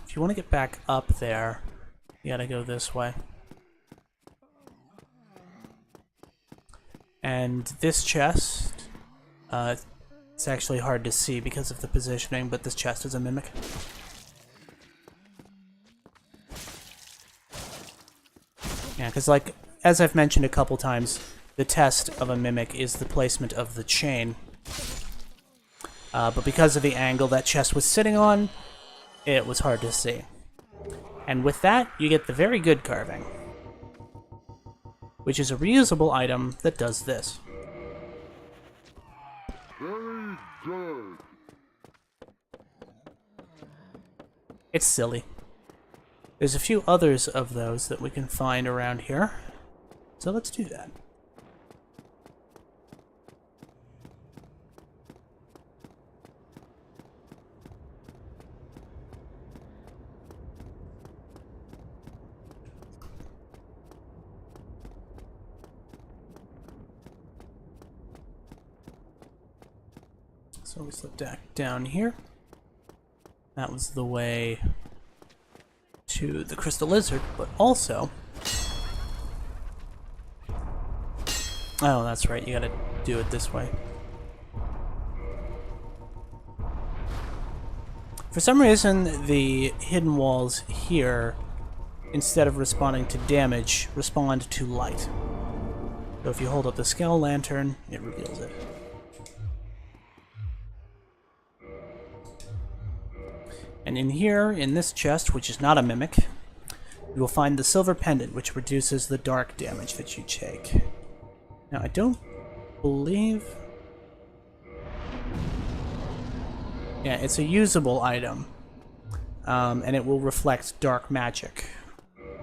A: if you want to get back up there, you gotta go this way. And this chest, it's actually hard to see because of the positioning, but this chest is a mimic. Yeah, because like, as I've mentioned a couple times, the test of a mimic is the placement of the chain. But because of the angle that chest was sitting on, it was hard to see. And with that, you get the very good carving, which is a reusable item that does this. It's silly. There's a few others of those that we can find around here. So let's do that. So we slip back down here. That was the way to the Crystal Lizard, but also... Oh, that's right, you gotta do it this way. For some reason, the hidden walls here, instead of responding to damage, respond to light. So if you hold up the scale lantern, it reveals it. And in here, in this chest, which is not a mimic, you will find the silver pendant, which reduces the dark damage that you take. Now, I don't believe... Yeah, it's a usable item, and it will reflect dark magic.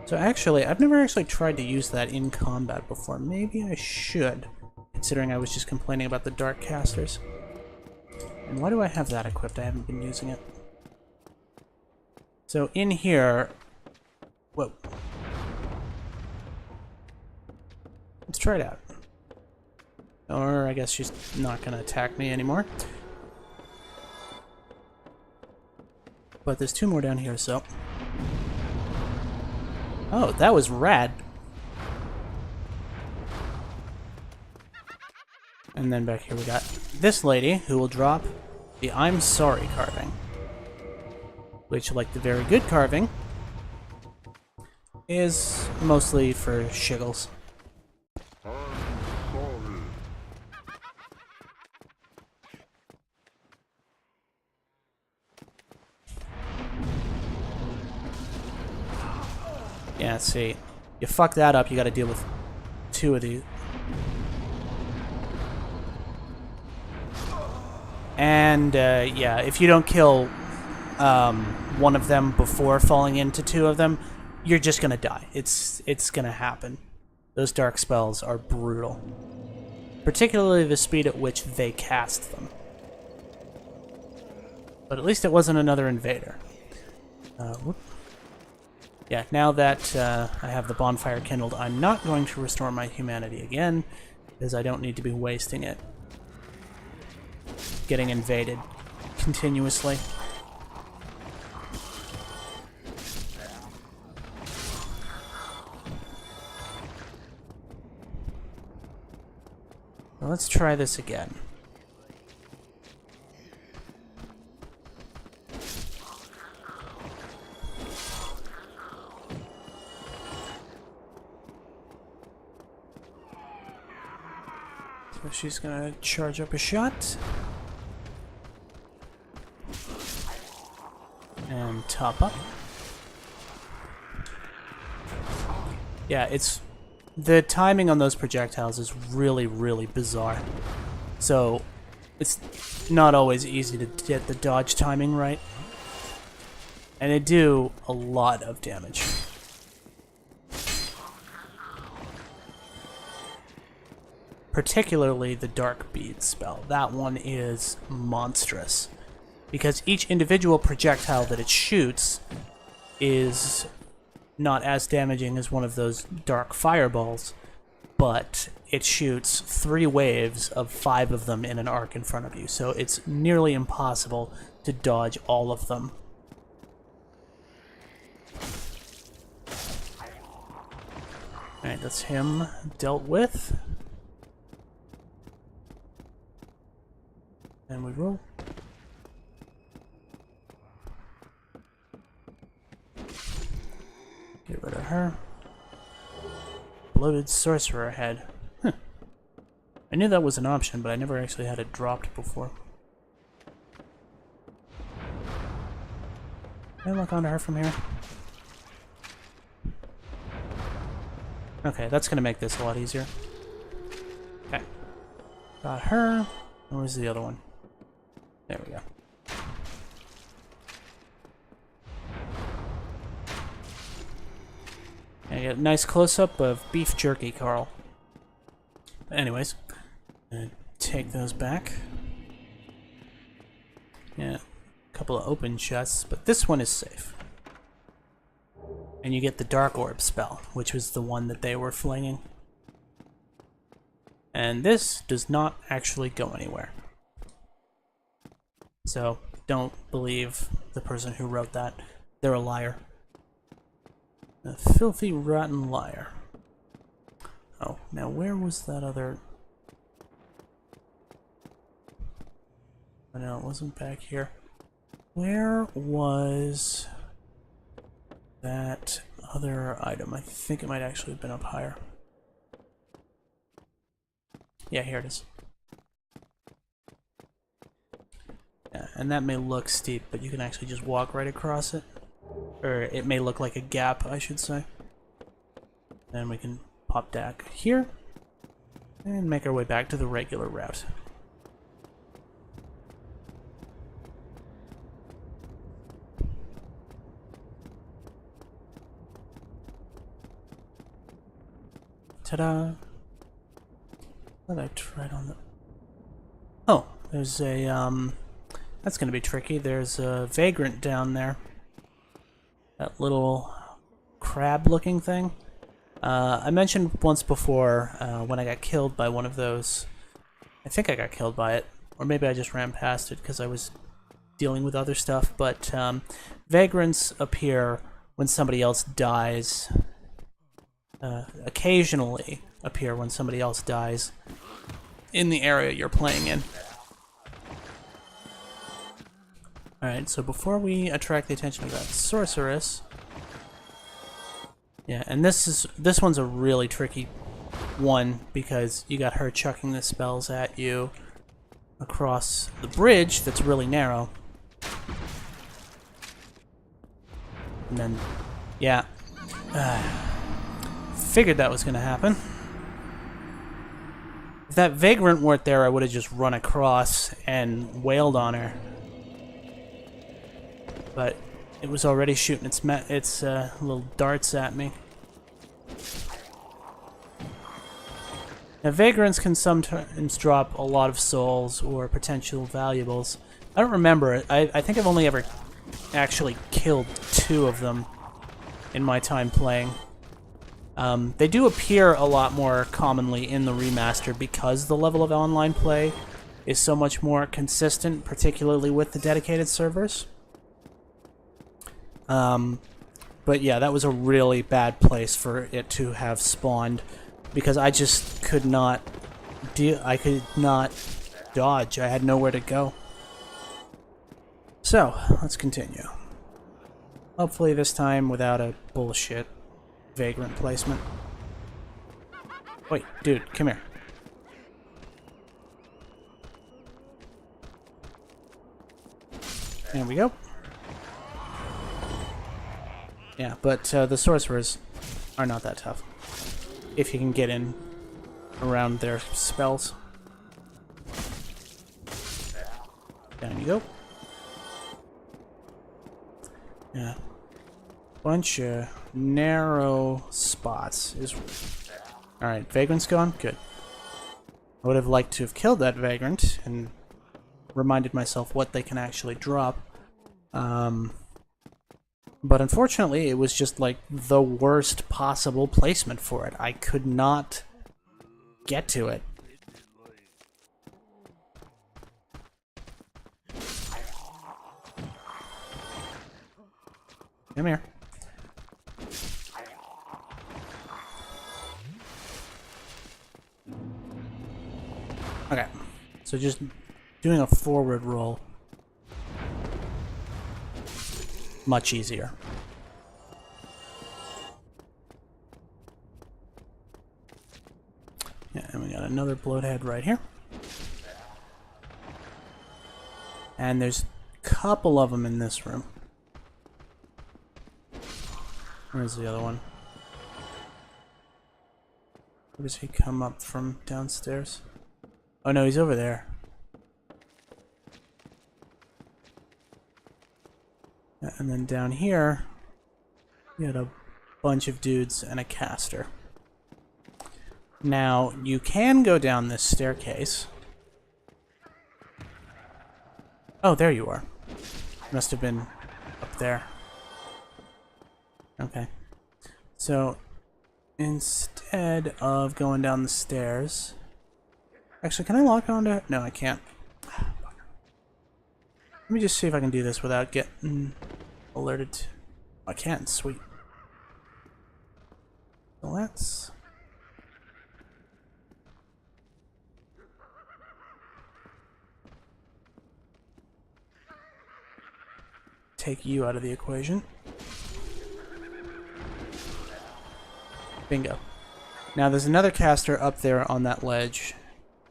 A: So actually, I've never actually tried to use that in combat before. Maybe I should, considering I was just complaining about the dark casters. And why do I have that equipped? I haven't been using it. So in here... Whoa. Let's try it out. Or I guess she's not going to attack me anymore. But there's two more down here, so... Oh, that was rad. And then back here we got this lady, who will drop the I'm sorry carving. Which, like the very good carving, is mostly for shiggles. Yeah, see, you fuck that up, you gotta deal with two of these. And, yeah, if you don't kill one of them before falling into two of them, you're just gonna die. It's gonna happen. Those dark spells are brutal. Particularly the speed at which they cast them. But at least it wasn't another invader. Whoop. Yeah, now that I have the bonfire kindled, I'm not going to restore my humanity again, because I don't need to be wasting it getting invaded continuously. Well, let's try this again. So she's gonna charge up a shot. And top up. Yeah, it's... The timing on those projectiles is really, really bizarre. So, it's not always easy to get the dodge timing right. And they do a lot of damage. Particularly the Dark Bead spell. That one is monstrous. Because each individual projectile that it shoots is not as damaging as one of those dark fireballs, but it shoots 3 waves of 5 of them in an arc in front of you, so it's nearly impossible to dodge all of them. Alright, that's him dealt with. And we roll. Get rid of her. Bloated sorcerer head. Huh. I knew that was an option, but I never actually had it dropped before. Can I lock onto her from here? Okay, that's gonna make this a lot easier. Okay. Got her. Where's the other one? There we go. And I get a nice close-up of beef jerky, Carl. But anyways, I'm gonna take those back. Yeah, a couple of open chests, but this one is safe. And you get the Dark Orb spell, which was the one that they were flinging. And this does not actually go anywhere. So, don't believe the person who wrote that. They're a liar. A filthy, rotten liar. Oh, now where was that other... Oh, no, it wasn't back here. Where was that other item? I think it might actually have been up higher. Yeah, here it is. Yeah, and that may look steep, but you can actually just walk right across it. Or it may look like a gap, I should say. Then we can pop back here and make our way back to the regular route. Ta-da! What I tried on the... Oh, there's a, that's gonna be tricky. There's a vagrant down there. That little crab-looking thing. I mentioned once before, when I got killed by one of those... I think I got killed by it. Or maybe I just ran past it because I was dealing with other stuff. But, vagrants appear when somebody else dies. Occasionally appear when somebody else dies in the area you're playing in. Alright, so before we attract the attention of that sorceress... Yeah, and this one's a really tricky one because you got her chucking the spells at you across the bridge that's really narrow. And then, yeah. Figured that was gonna happen. If that vagrant weren't there, I would have just run across and wailed on her. But it was already shooting its little darts at me. Now, vagrants can sometimes drop a lot of souls or potential valuables. I don't remember. I think I've only ever actually killed 2 of them in my time playing. They do appear a lot more commonly in the remaster because the level of online play is so much more consistent, particularly with the dedicated servers. But yeah, that was a really bad place for it to have spawned because I just could not I could not dodge. I had nowhere to go. So, let's continue. Hopefully this time without a bullshit vagrant placement. Wait, dude, come here. There we go. Yeah, but the sorcerers are not that tough. If you can get in around their spells. Down you go. Yeah. Bunch of narrow spots. Alright, vagrant's gone? Good. I would have liked to have killed that vagrant and reminded myself what they can actually drop. But unfortunately, it was just like the worst possible placement for it. I could not get to it. Come here. Okay, so just doing a forward roll. Much easier. Yeah, and we got another bloathead right here. And there's a couple of them in this room. Where's the other one? Where does he come up from downstairs? Oh no, he's over there. And then down here, you had a bunch of dudes and a caster. Now, you can go down this staircase. Oh, there you are. Must have been up there. Okay. So, instead of going down the stairs... Actually, can I lock onto... No, I can't. Let me just see if I can do this without getting alerted. I can, sweet. So let's... take you out of the equation. Bingo. Now there's another caster up there on that ledge,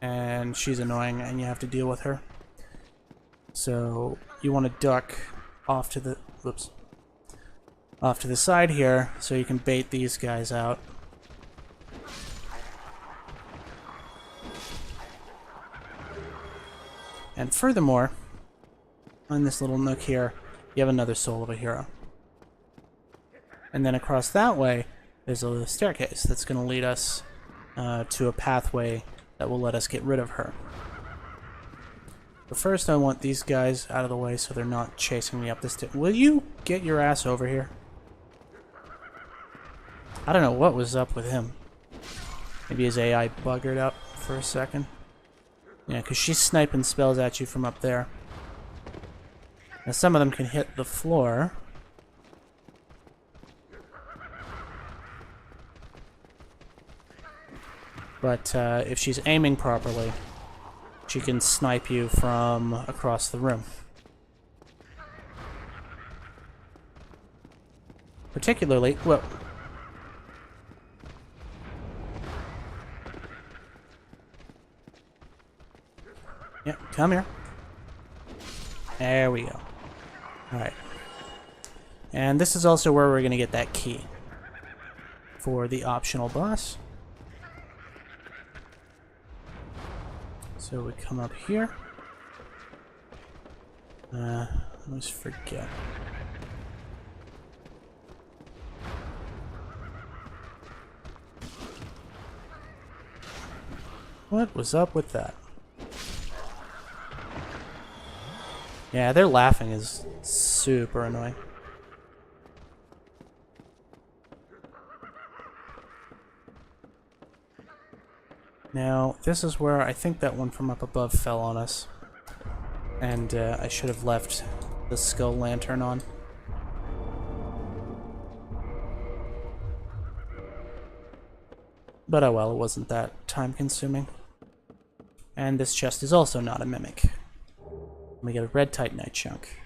A: and she's annoying, and you have to deal with her. So you want to duck off to the off to the side here, so you can bait these guys out. And furthermore, on this little nook here, you have another soul of a hero. And then across that way, there's a staircase that's going to lead us to a pathway that will let us get rid of her. But first I want these guys out of the way so they're not chasing me up the stairs. Will you get your ass over here? I don't know what was up with him. Maybe his AI buggered up for a second. Yeah, because she's sniping spells at you from up there. Now some of them can hit the floor. But if she's aiming properly, she can snipe you from across the room. Particularly, well... Yep, come here. There we go. Alright. And this is also where we're going to get that key for the optional boss. So we come up here. I always forget. What was up with that? Yeah, their laughing is super annoying. Now, this is where I think that one from up above fell on us. And I should have left the skull lantern on. But oh well, it wasn't that time consuming. And this chest is also not a mimic. We get a red titanite chunk.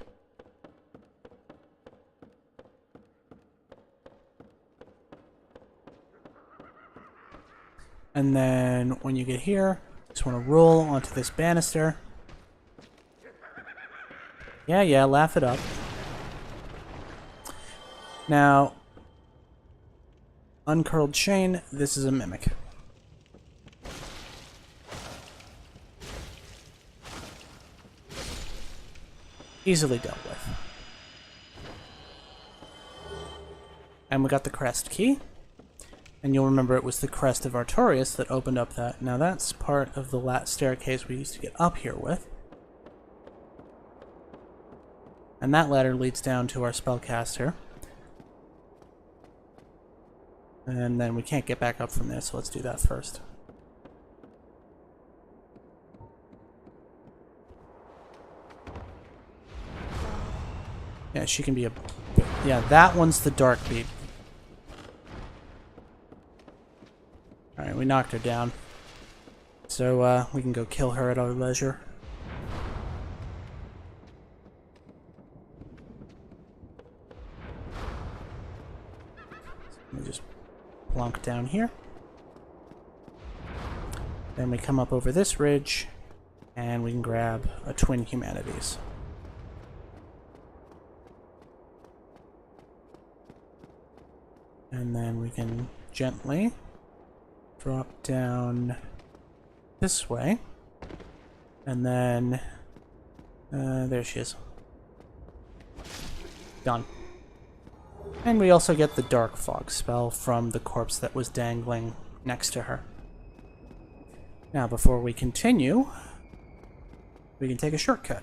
A: And then when you get here, just want to roll onto this banister. Yeah, laugh it up. Now, uncurled chain, this is a mimic. Easily dealt with. And we got the crest key. And you'll remember it was the crest of Artorias that opened up that. Now that's part of the staircase we used to get up here with. And that ladder leads down to our spellcaster. And then we can't get back up from there, so let's do that first. Yeah, she can be a... Yeah, that one's the dark beat. Alright, we knocked her down. So, we can go kill her at our leisure. So let me just plonk down here. Then we come up over this ridge, and we can grab a Twin Humanities. And then we can gently drop down this way. And then... there she is. Done. And we also get the Dark Fog spell from the corpse that was dangling next to her. Now, before we continue, we can take a shortcut.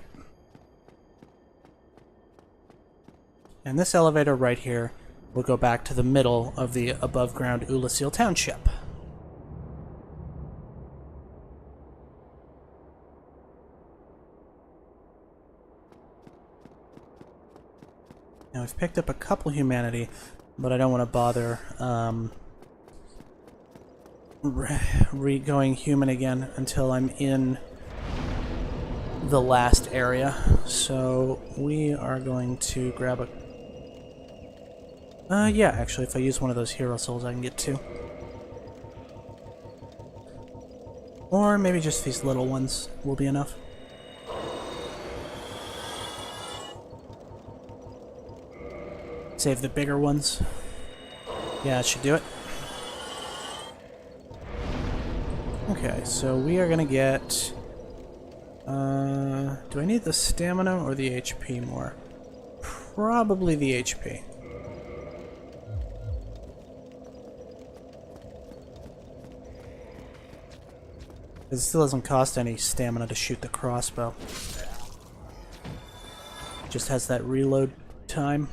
A: And this elevator right here will go back to the middle of the above-ground Ulasil Township. Now, we've picked up a couple humanity, but I don't want to bother going human again until I'm in the last area. So we are going to grab a... yeah, actually, if I use one of those hero souls, I can get 2. Or maybe just these little ones will be enough. Save the bigger ones. Yeah, it should do it. Okay, so we are gonna get... do I need the stamina or the HP more? Probably the HP. It still doesn't cost any stamina to shoot the crossbow. It just has that reload time.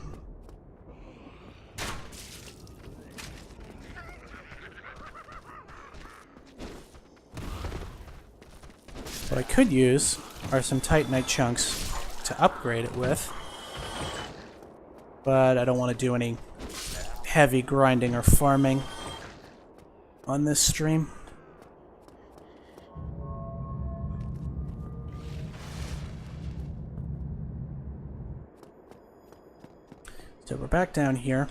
A: What I could use are some Titanite chunks to upgrade it with, but I don't want to do any heavy grinding or farming on this stream. So we're back down here,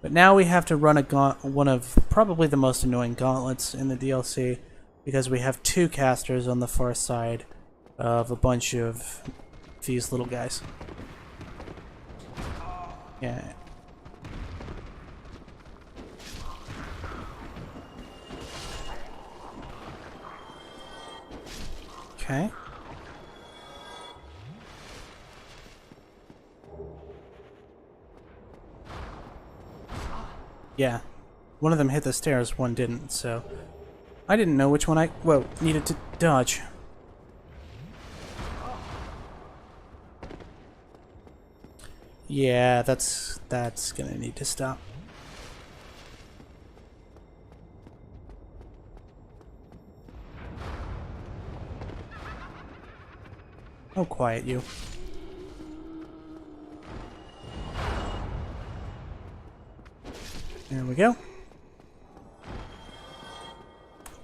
A: but now we have to run one of probably the most annoying gauntlets in the DLC, because we have 2 casters on the far side of a bunch of these little guys. Yeah. Okay. Yeah. One of them hit the stairs, one didn't, so... I didn't know which one I... whoa, needed to dodge. Yeah, that's gonna need to stop. Oh, quiet you. There we go.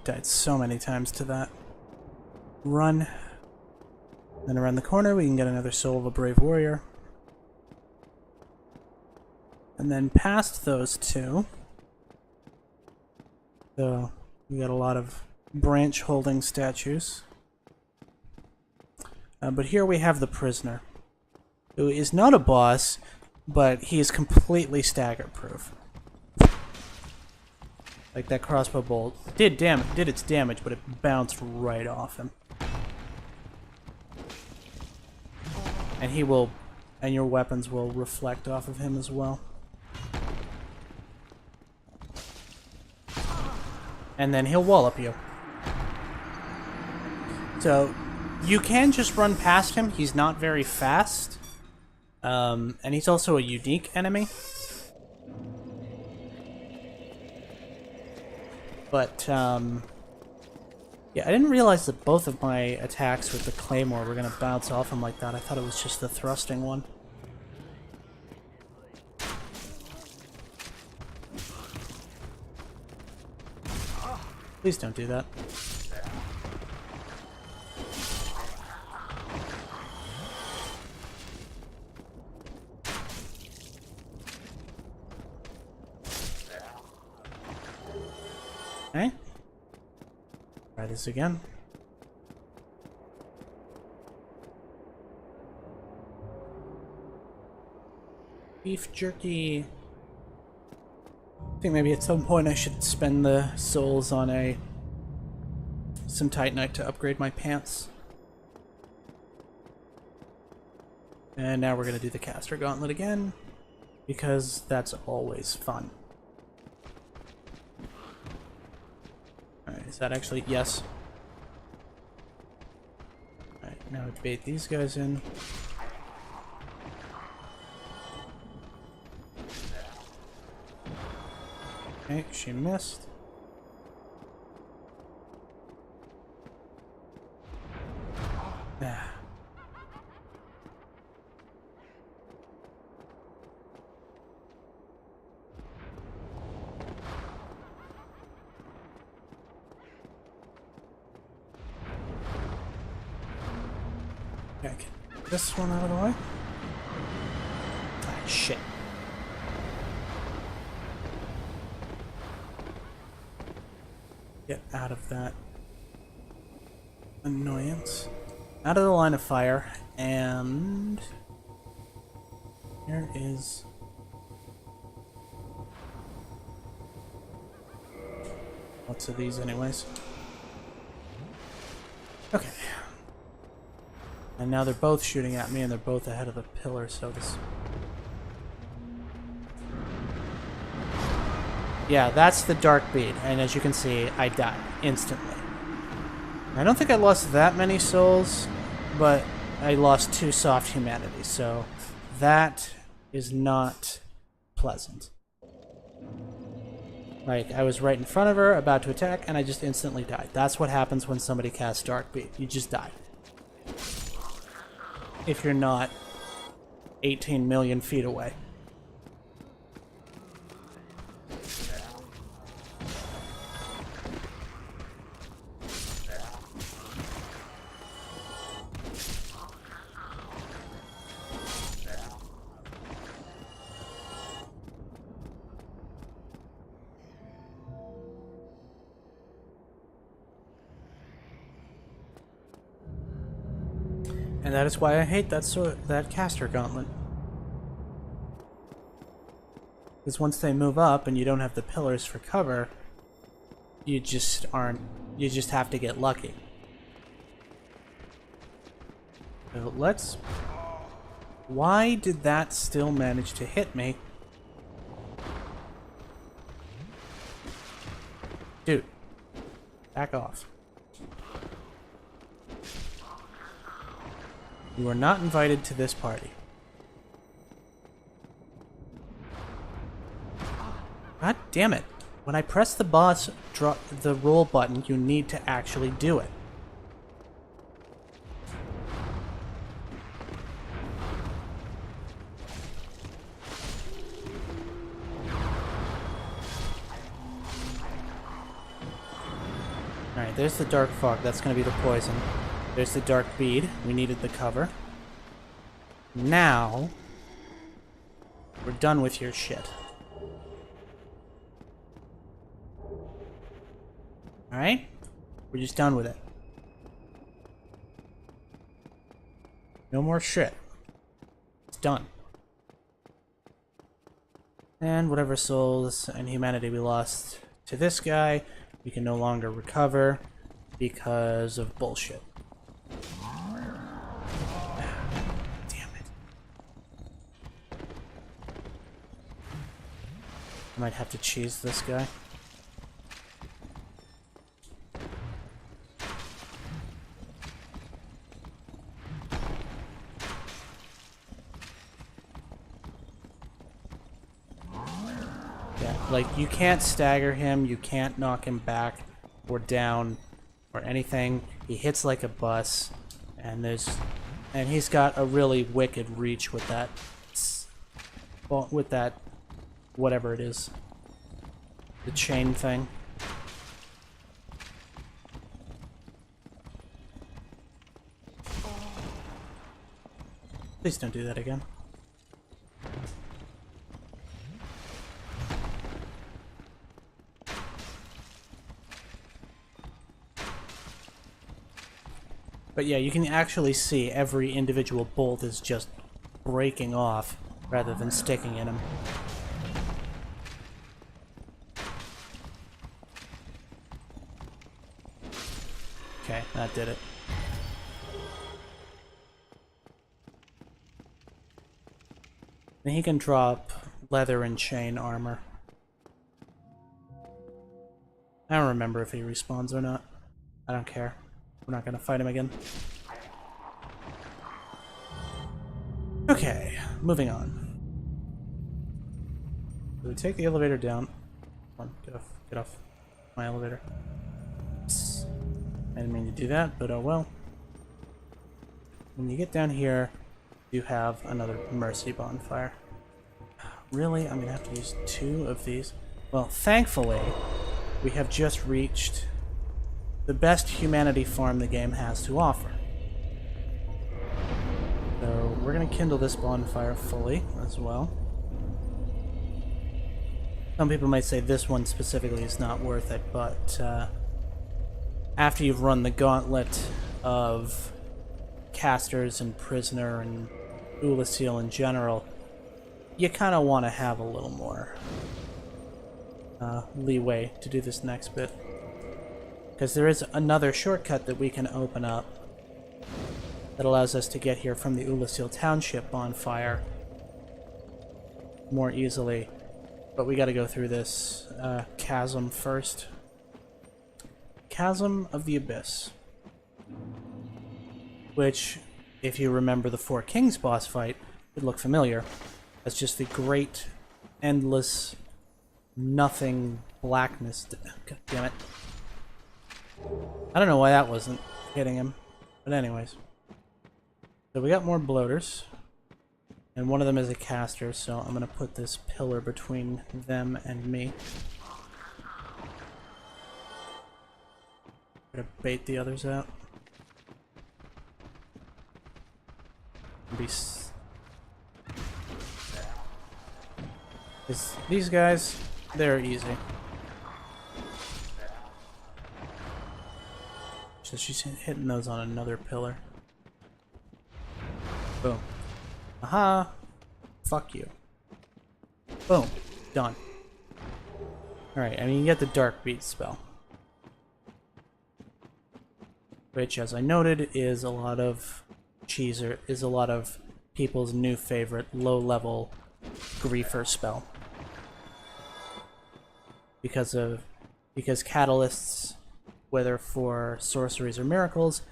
A: Died so many times to that. Run. Then around the corner we can get another Soul of a Brave Warrior. And then past those 2. So we got a lot of branch holding statues. But here we have the prisoner, who is not a boss, but he is completely stagger proof. Like that crossbow bolt did its damage, but it bounced right off him. And he will, and your weapons will reflect off of him as well. And then he'll wallop you. So you can just run past him. He's not very fast. And he's also a unique enemy. But, yeah, I didn't realize that both of my attacks with the claymore were going to bounce off him like that. I thought it was just the thrusting one. Please don't do that. Okay. Try this again. Beef jerky. I think maybe at some point I should spend the souls on some Titanite to upgrade my pants. And now we're going to do the caster gauntlet again, because that's always fun. Alright, is that actually... Yes. Alright, now we bait these guys in. Okay, she missed. Ah. Okay, get this one out of the way. Ah, shit. Get out of that annoyance. Out of the line of fire, and here is lots of these anyways. Okay. And now they're both shooting at me and they're both ahead of the pillar, so this... Yeah, that's the dark bead, and as you can see, I died instantly. I don't think I lost that many souls, but I lost 2 soft humanity, so that is not pleasant. Like, I was right in front of her, about to attack, and I just instantly died. That's what happens when somebody casts dark bead. You just die. If you're not 18 million feet away. And that is why I hate that caster gauntlet. Because once they move up and you don't have the pillars for cover, you just have to get lucky. So let's... Why did that still manage to hit me? Dude, back off. You are not invited to this party. God damn it. When I press the boss drop the roll button, you need to actually do it. Alright, there's the dark fog. That's going to be the poison. There's the dark bead. We needed the cover. Now, we're done with your shit. Alright? We're just done with it. No more shit. It's done. And whatever souls and humanity we lost to this guy, we can no longer recover because of bullshit. Damn it. I might have to cheese this guy. Yeah, like, you can't stagger him, you can't knock him back or down or anything. He hits like a bus, and he's got a really wicked reach with that, whatever it is, the chain thing. Please don't do that again. But yeah, you can actually see every individual bolt is just breaking off rather than sticking in him. Okay, that did it. And he can drop leather and chain armor. I don't remember if he respawns or not. I don't care. We're not gonna fight him again. Okay, moving on. Do we take the elevator down? Come on, get off my elevator. Oops. I didn't mean to do that, but oh well. When you get down here, you have another mercy bonfire. Really? I'm gonna have to use 2 of these? Well, thankfully, we have just reached the best humanity farm the game has to offer. So we're gonna kindle this bonfire fully as well. Some people might say this one specifically is not worth it, but after you've run the gauntlet of casters and prisoner and Ulasil in general, you kind of want to have a little more leeway to do this next bit. Because there is another shortcut that we can open up that allows us to get here from the Ulasil Township bonfire more easily. But we gotta go through this chasm first. Chasm of the Abyss. Which, if you remember the Four Kings boss fight, would look familiar. As just the great, endless, nothing blackness. God damn it. I don't know why that wasn't hitting him. But anyways. So we got more bloaters. And one of them is a caster, so I'm gonna put this pillar between them and me. Gonna bait the others out. These guys, they're easy. So she's hitting those on another pillar. Boom. Aha! Fuck you. Boom. Done. Alright, I mean, you get the Dark Beat spell. Which, as I noted, is a lot of people's new favorite low-level griefer spell. Because catalysts, whether for sorceries or miracles,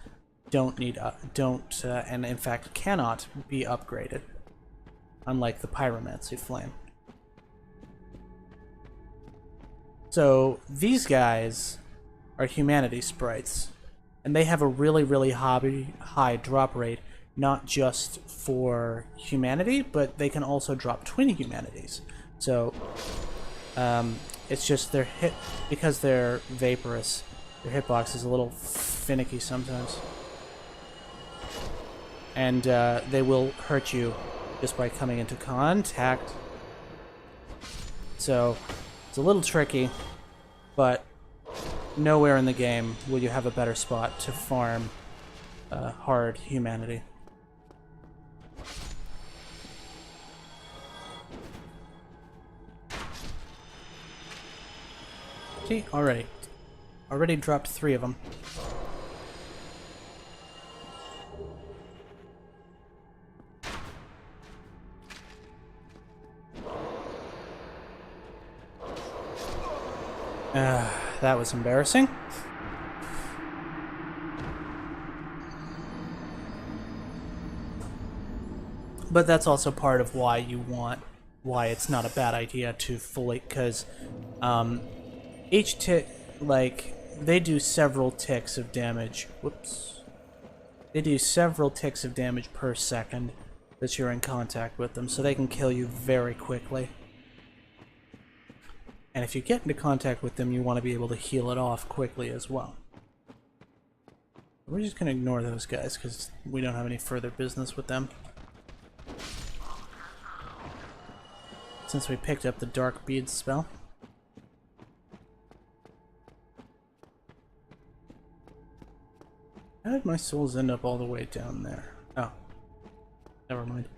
A: and in fact cannot be upgraded, unlike the pyromancy flame. So these guys are humanity sprites, and they have a really high drop rate, not just for humanity, but they can also drop twin humanities. So it's just their hit, because they're vaporous, their hitbox is a little finicky sometimes. And they will hurt you just by coming into contact. So it's a little tricky, but nowhere in the game will you have a better spot to farm hard humanity. See, already dropped 3 of them. That was embarrassing. But that's also part of why it's not a bad idea to fully, because each tick, like, they do several ticks of damage. Whoops. They do several ticks of damage per second that you're in contact with them, so they can kill you very quickly. And if you get into contact with them, you want to be able to heal it off quickly as well. We're just going to ignore those guys, because we don't have any further business with them. Since we picked up the Dark Bead spell. How did my souls end up all the way down there? Oh. Never mind.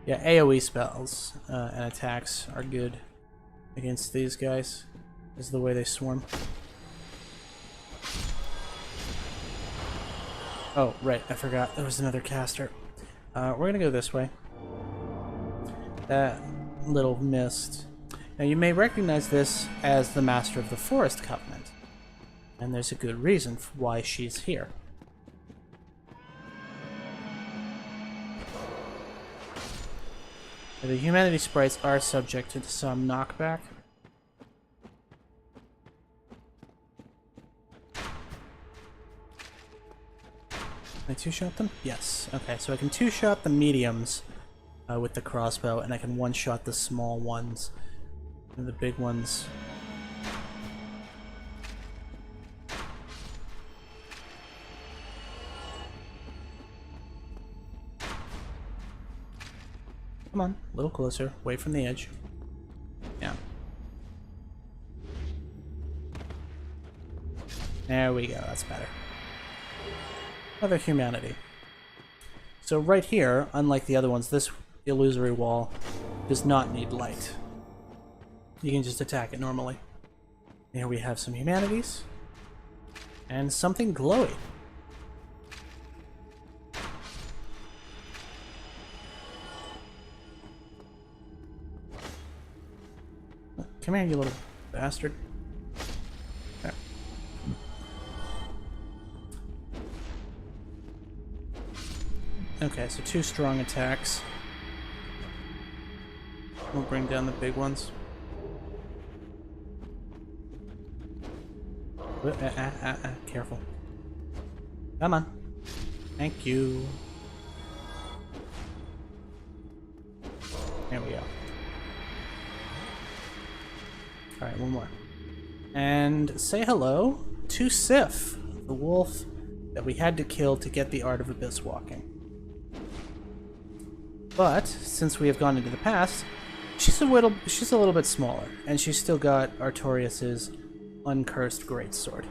A: Yeah, AoE spells and attacks are good against these guys, is the way they swarm. Oh, right, I forgot. There was another caster. We're gonna go this way. That little mist. Now you may recognize this as the Master of the Forest Covenant. And there's a good reason for why she's here. The humanity sprites are subject to some knockback. Can I two-shot them? Yes. Okay, so I can two-shot the mediums with the crossbow, and I can one-shot the small ones. And the big ones. Come on, a little closer, away from the edge. Yeah. There we go, that's better. Another humanity. So right here, unlike the other ones, this illusory wall does not need light. You can just attack it normally. Here we have some humanities. And something glowy. Come here, you little bastard. There. Okay, so 2 strong attacks. We'll bring down the big ones. Careful. Come on. Thank you. There we go. Alright, one more. And say hello to Sif, the wolf that we had to kill to get the Art of Abyss Walking. But, since we have gone into the past, she's a little bit smaller, and she's still got Artorias's uncursed greatsword.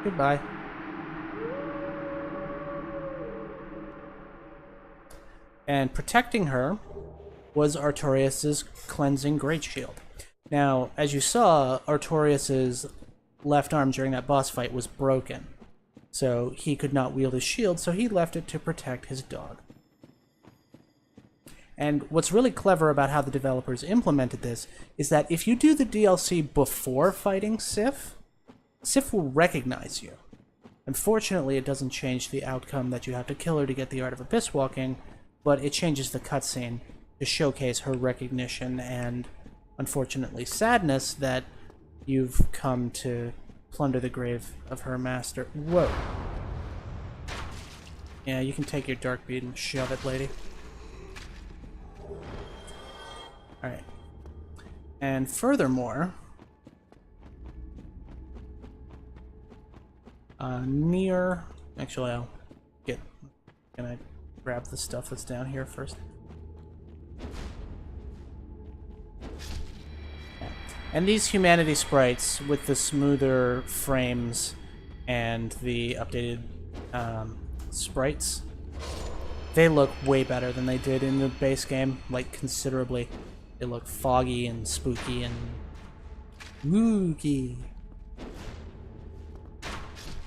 A: Goodbye. And protecting her was Artorias's cleansing great shield. Now, as you saw, Artorias's left arm during that boss fight was broken, so he could not wield his shield, so he left it to protect his dog. And what's really clever about how the developers implemented this is that if you do the DLC before fighting Sif, Sif will recognize you. Unfortunately, it doesn't change the outcome that you have to kill her to get the Art of Abyss Walking, but it changes the cutscene to showcase her recognition and, unfortunately, sadness that you've come to plunder the grave of her master. Whoa. Yeah, you can take your dark bead and shove it, lady. Alright. And furthermore, actually, can I grab the stuff that's down here first? Yeah. And these humanity sprites with the smoother frames and the updated sprites, they look way better than they did in the base game, like considerably. They look foggy and spooky and wooky.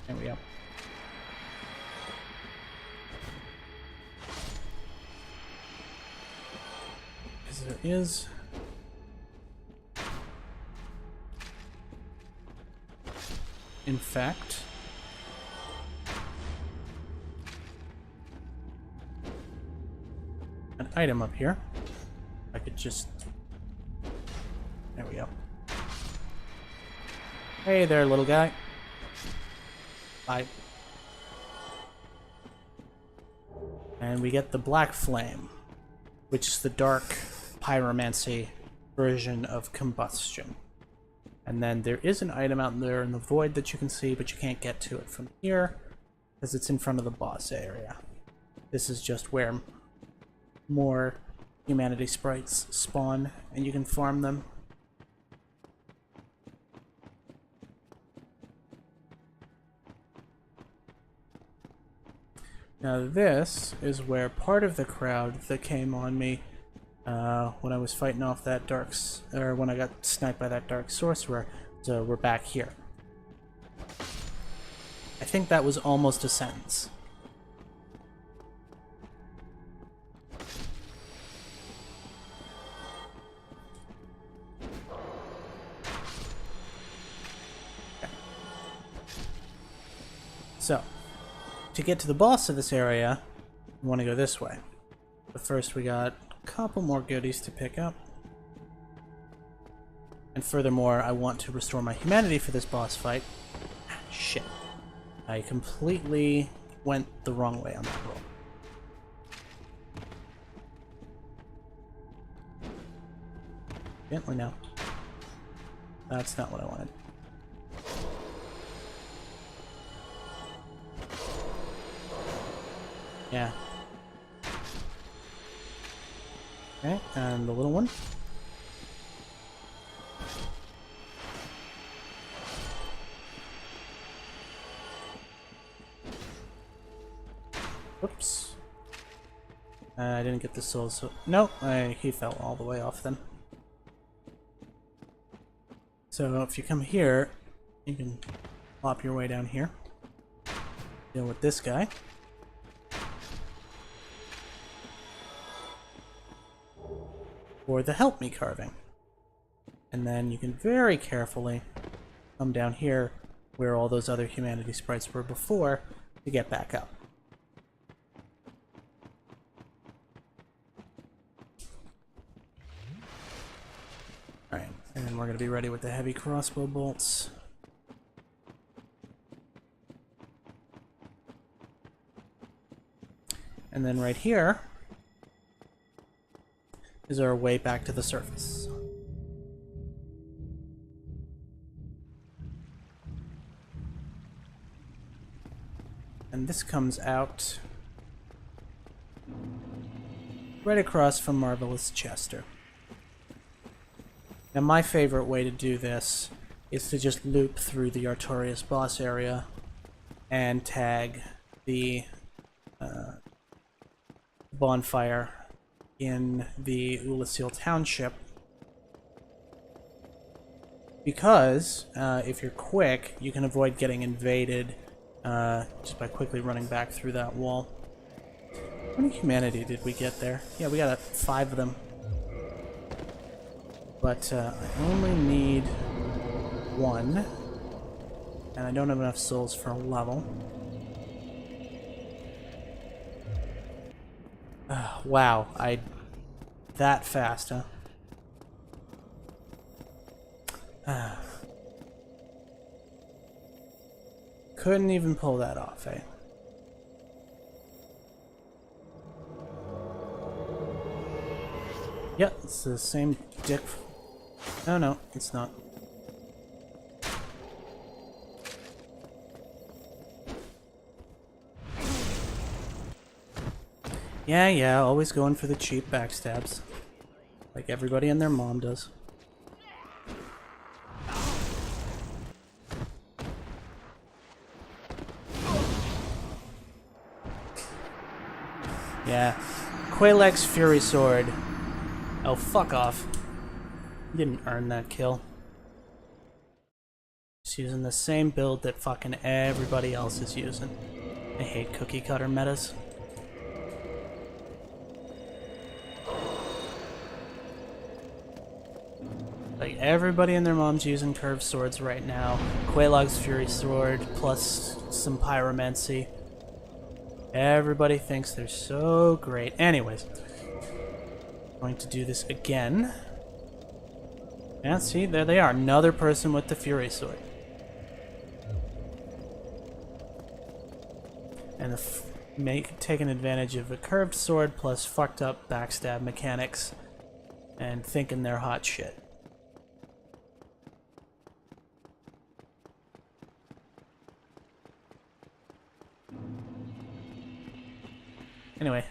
A: There we go. Because there is in fact an item up here. I could just... There we go. Hey there, little guy. Bye. And we get the Black Flame, which is the dark pyromancy version of combustion. And then there is an item out there in the void that you can see, but you can't get to it from here because it's in front of the boss area. This is just where more humanity sprites spawn and you can farm them. Now this is where part of the crowd that came on me when I was fighting off that when I got sniped by that dark sorcerer, so we're back here. I think that was almost a sentence. So, to get to the boss of this area, we want to go this way. But first we got a couple more goodies to pick up. And furthermore, I want to restore my humanity for this boss fight. Ah, shit. I completely went the wrong way on that roll. Gently now. That's not what I wanted. Yeah. Okay, and the little one. Whoops. I didn't get the soul, so... Nope, he fell all the way off then. So if you come here, you can plop your way down here. Deal with this guy. Or the help me carving. And then you can very carefully come down here where all those other humanity sprites were before to get back up. Alright, and then we're going to be ready with the heavy crossbow bolts. And then right here is our way back to the surface. And this comes out right across from Marvelous Chester. Now my favorite way to do this is to just loop through the Artorias boss area and tag the bonfire in the Ulasil Township, because if you're quick, you can avoid getting invaded just by quickly running back through that wall. How many humanity did we get there? Yeah, we got 5 of them. But I only need 1, and I don't have enough souls for a level. Wow, that fast, huh? Couldn't even pull that off, eh? Yep, it's the same dick. Oh no, it's not. Yeah, always going for the cheap backstabs. Like everybody and their mom does. Yeah. Quaylag's Fury Sword. Oh, fuck off. You didn't earn that kill. Just using the same build that fucking everybody else is using. I hate cookie cutter metas. Like, everybody and their mom's using curved swords right now. Quaylag's Fury Sword, plus some pyromancy. Everybody thinks they're so great. Anyways. Going to do this again. Yeah, see, there they are. Another person with the Fury Sword. And taking advantage of a curved sword plus fucked up backstab mechanics. And thinking they're hot shit. Anyway.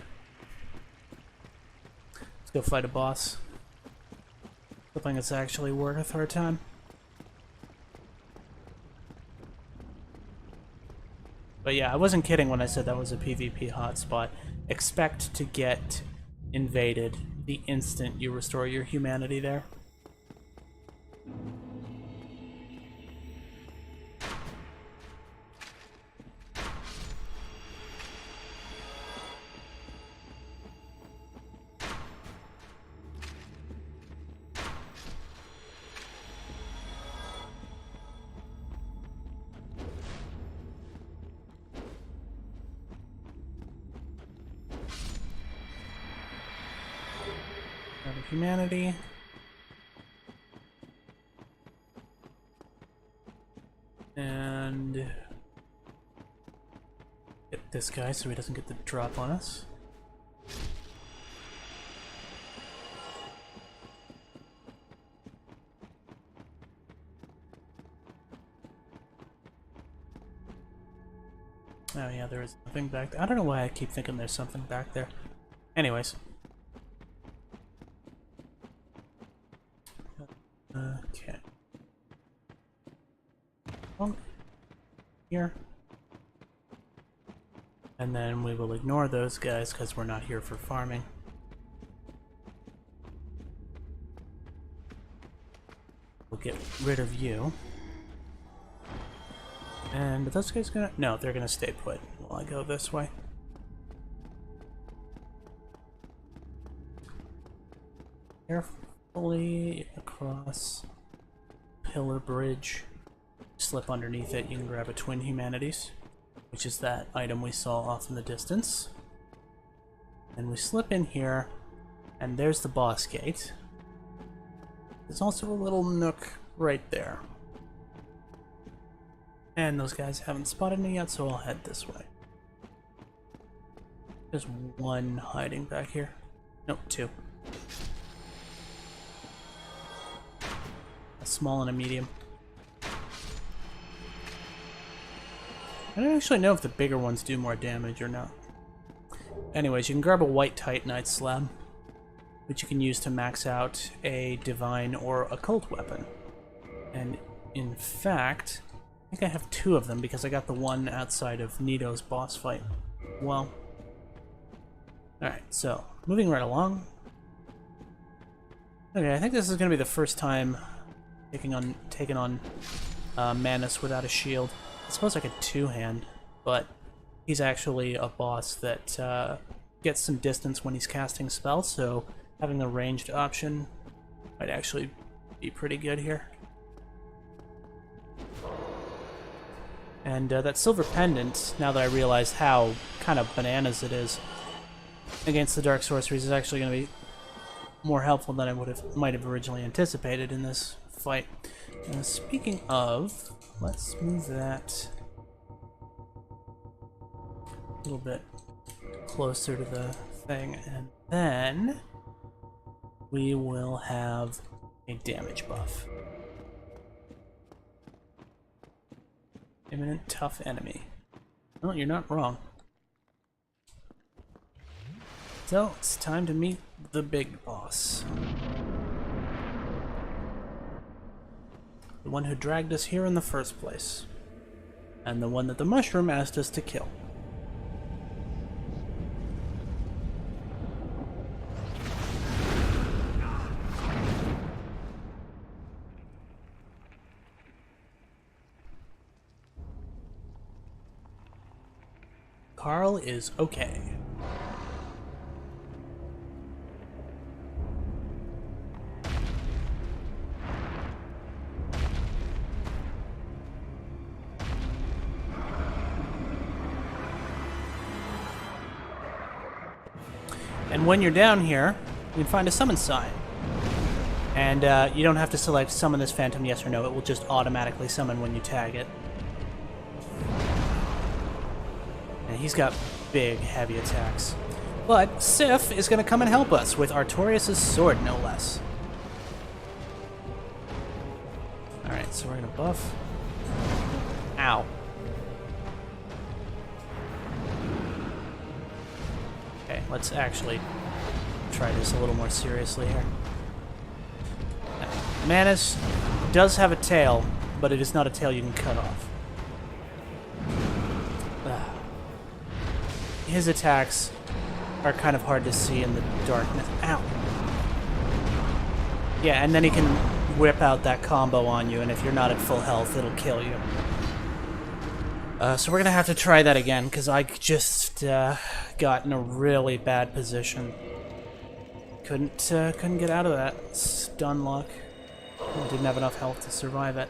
A: Let's go fight a boss. Hoping it's actually worth our time. But yeah, I wasn't kidding when I said that was a PvP hotspot. Expect to get invaded the instant you restore your humanity there. humanity. And get this guy so he doesn't get the drop on us. Oh yeah, there is nothing back there. I don't know why I keep thinking there's something back there. Anyways. Okay. Well, here. And then we will ignore those guys because we're not here for farming. We'll get rid of you. And are those guys gonna... No, they're gonna stay put while I go this way. Carefully across Pillar Bridge. Slip underneath it, you can grab a Twin Humanities, which is that item we saw off in the distance. And we slip in here, and there's the boss gate. There's also a little nook right there. And those guys haven't spotted me yet, so I'll head this way. There's one hiding back here. Nope, two. A small and a medium. I don't actually know if the bigger ones do more damage or not. Anyways, you can grab a white Titanite slab, which you can use to max out a divine or occult weapon. And in fact, I think I have two of them because I got the one outside of Nito's boss fight. Well, alright, so moving right along. Okay, I think this is going to be the first time taking on Manus without a shield. I suppose I could two-hand, but he's actually a boss that gets some distance when he's casting spells, so having a ranged option might actually be pretty good here. And that silver pendant, now that I realize how kind of bananas it is against the dark sorceries, is actually going to be more helpful than I might have originally anticipated in this fight. Speaking of, let's move that a little bit closer to the thing, and then we will have a damage buff. Imminent tough enemy. Well, you're not wrong. So, it's time to meet the big boss. The one who dragged us here in the first place. And the one that the mushroom asked us to kill. Carl is okay. And when you're down here, you can find a summon sign. And you don't have to select summon this phantom yes or no, it will just automatically summon when you tag it. And he's got big, heavy attacks. But Sif is going to come and help us with Artorias' sword, no less. Alright, so we're going to buff. Ow. Okay, let's actually try this a little more seriously here. Manus does have a tail, but it is not a tail you can cut off. His attacks are kind of hard to see in the darkness. Ow. Yeah, and then he can whip out that combo on you, and if you're not at full health, it'll kill you. So we're gonna have to try that again, because I just got in a really bad position. Couldn't get out of that stun lock. I didn't have enough health to survive it.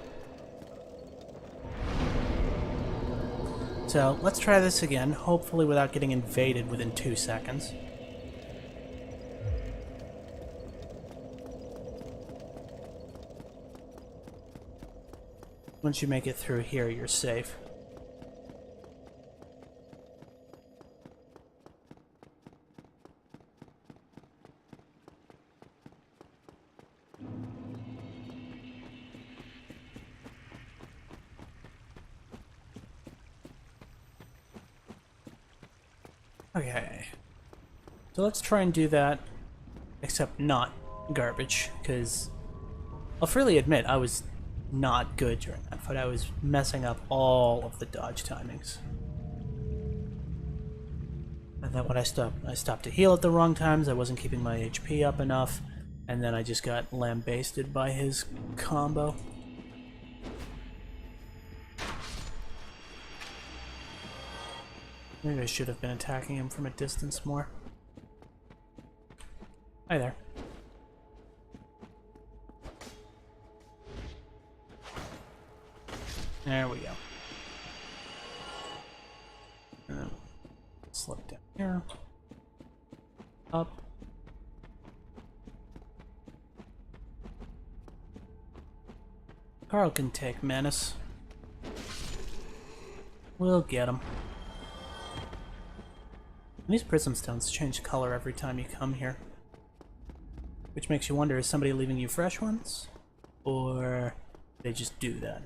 A: So let's try this again, hopefully without getting invaded within 2 seconds. Once you make it through here, you're safe. Okay. So let's try and do that, except not garbage, because I'll freely admit I was not good during that fight. I was messing up all of the dodge timings. And then when I stopped to heal at the wrong times, I wasn't keeping my HP up enough, and then I just got lambasted by his combo. Maybe I should have been attacking him from a distance more. Hi there. There we go. And then slip down here. Up. Carl can take Menace. We'll get him. These prism stones change color every time you come here. Which makes you wonder, is somebody leaving you fresh ones? Or they just do that?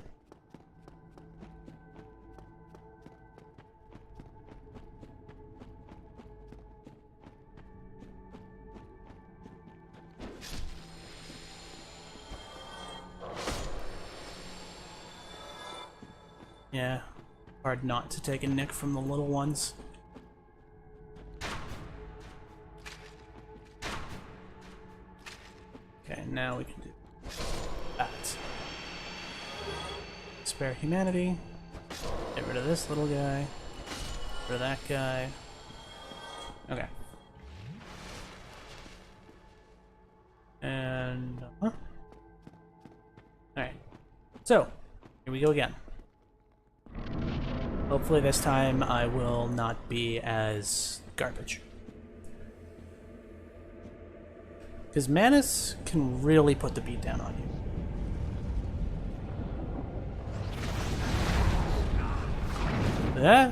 A: Yeah, hard not to take a nick from the little ones. Okay, now we can do that. Spare humanity. Get rid of this little guy. Get rid of that guy. Okay. And... Alright. So, here we go again. Hopefully this time I will not be as garbage. Because Manus can really put the beat down on you. Yeah.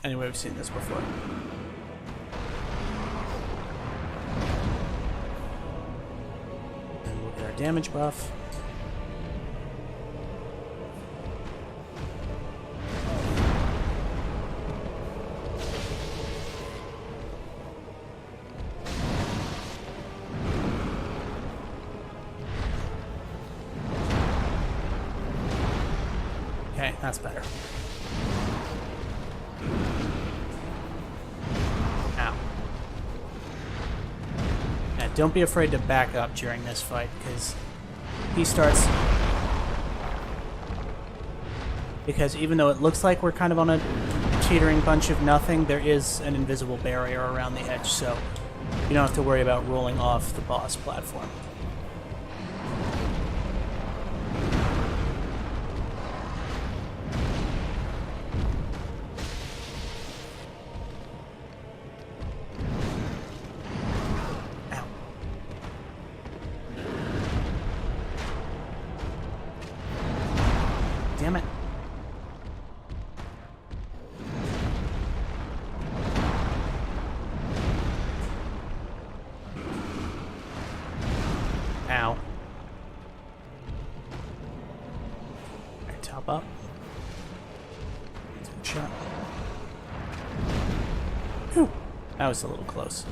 A: Anyway, we've seen this before. And we'll get our damage buff. Okay, that's better. Ow. Yeah, don't be afraid to back up during this fight, because he starts... Because even though it looks like we're kind of on a teetering bunch of nothing, there is an invisible barrier around the edge, so you don't have to worry about rolling off the boss platform. Damn it. Ow. Alright, top up. Take a shot. Whew. That was a little close.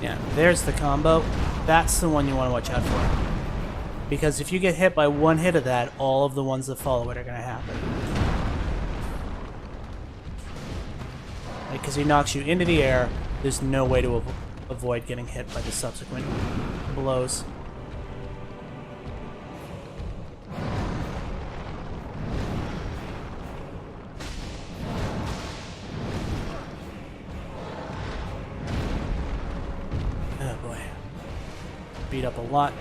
A: Yeah, there's the combo. That's the one you want to watch out for. Because if you get hit by one hit of that, all of the ones that follow it are going to happen. Because he knocks you into the air, there's no way to avoid getting hit by the subsequent blows. Oh boy. Beat up a lot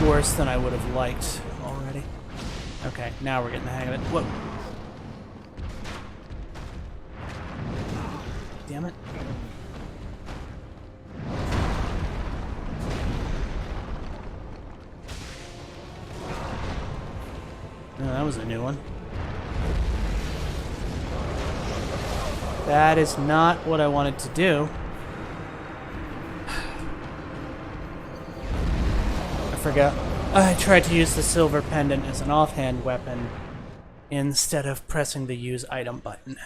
A: worse than I would have liked already. Okay, now we're getting the hang of it. Whoa. Damn it. was a new one. That is not what I wanted to do. I forgot. I tried to use the silver pendant as an offhand weapon instead of pressing the use item button.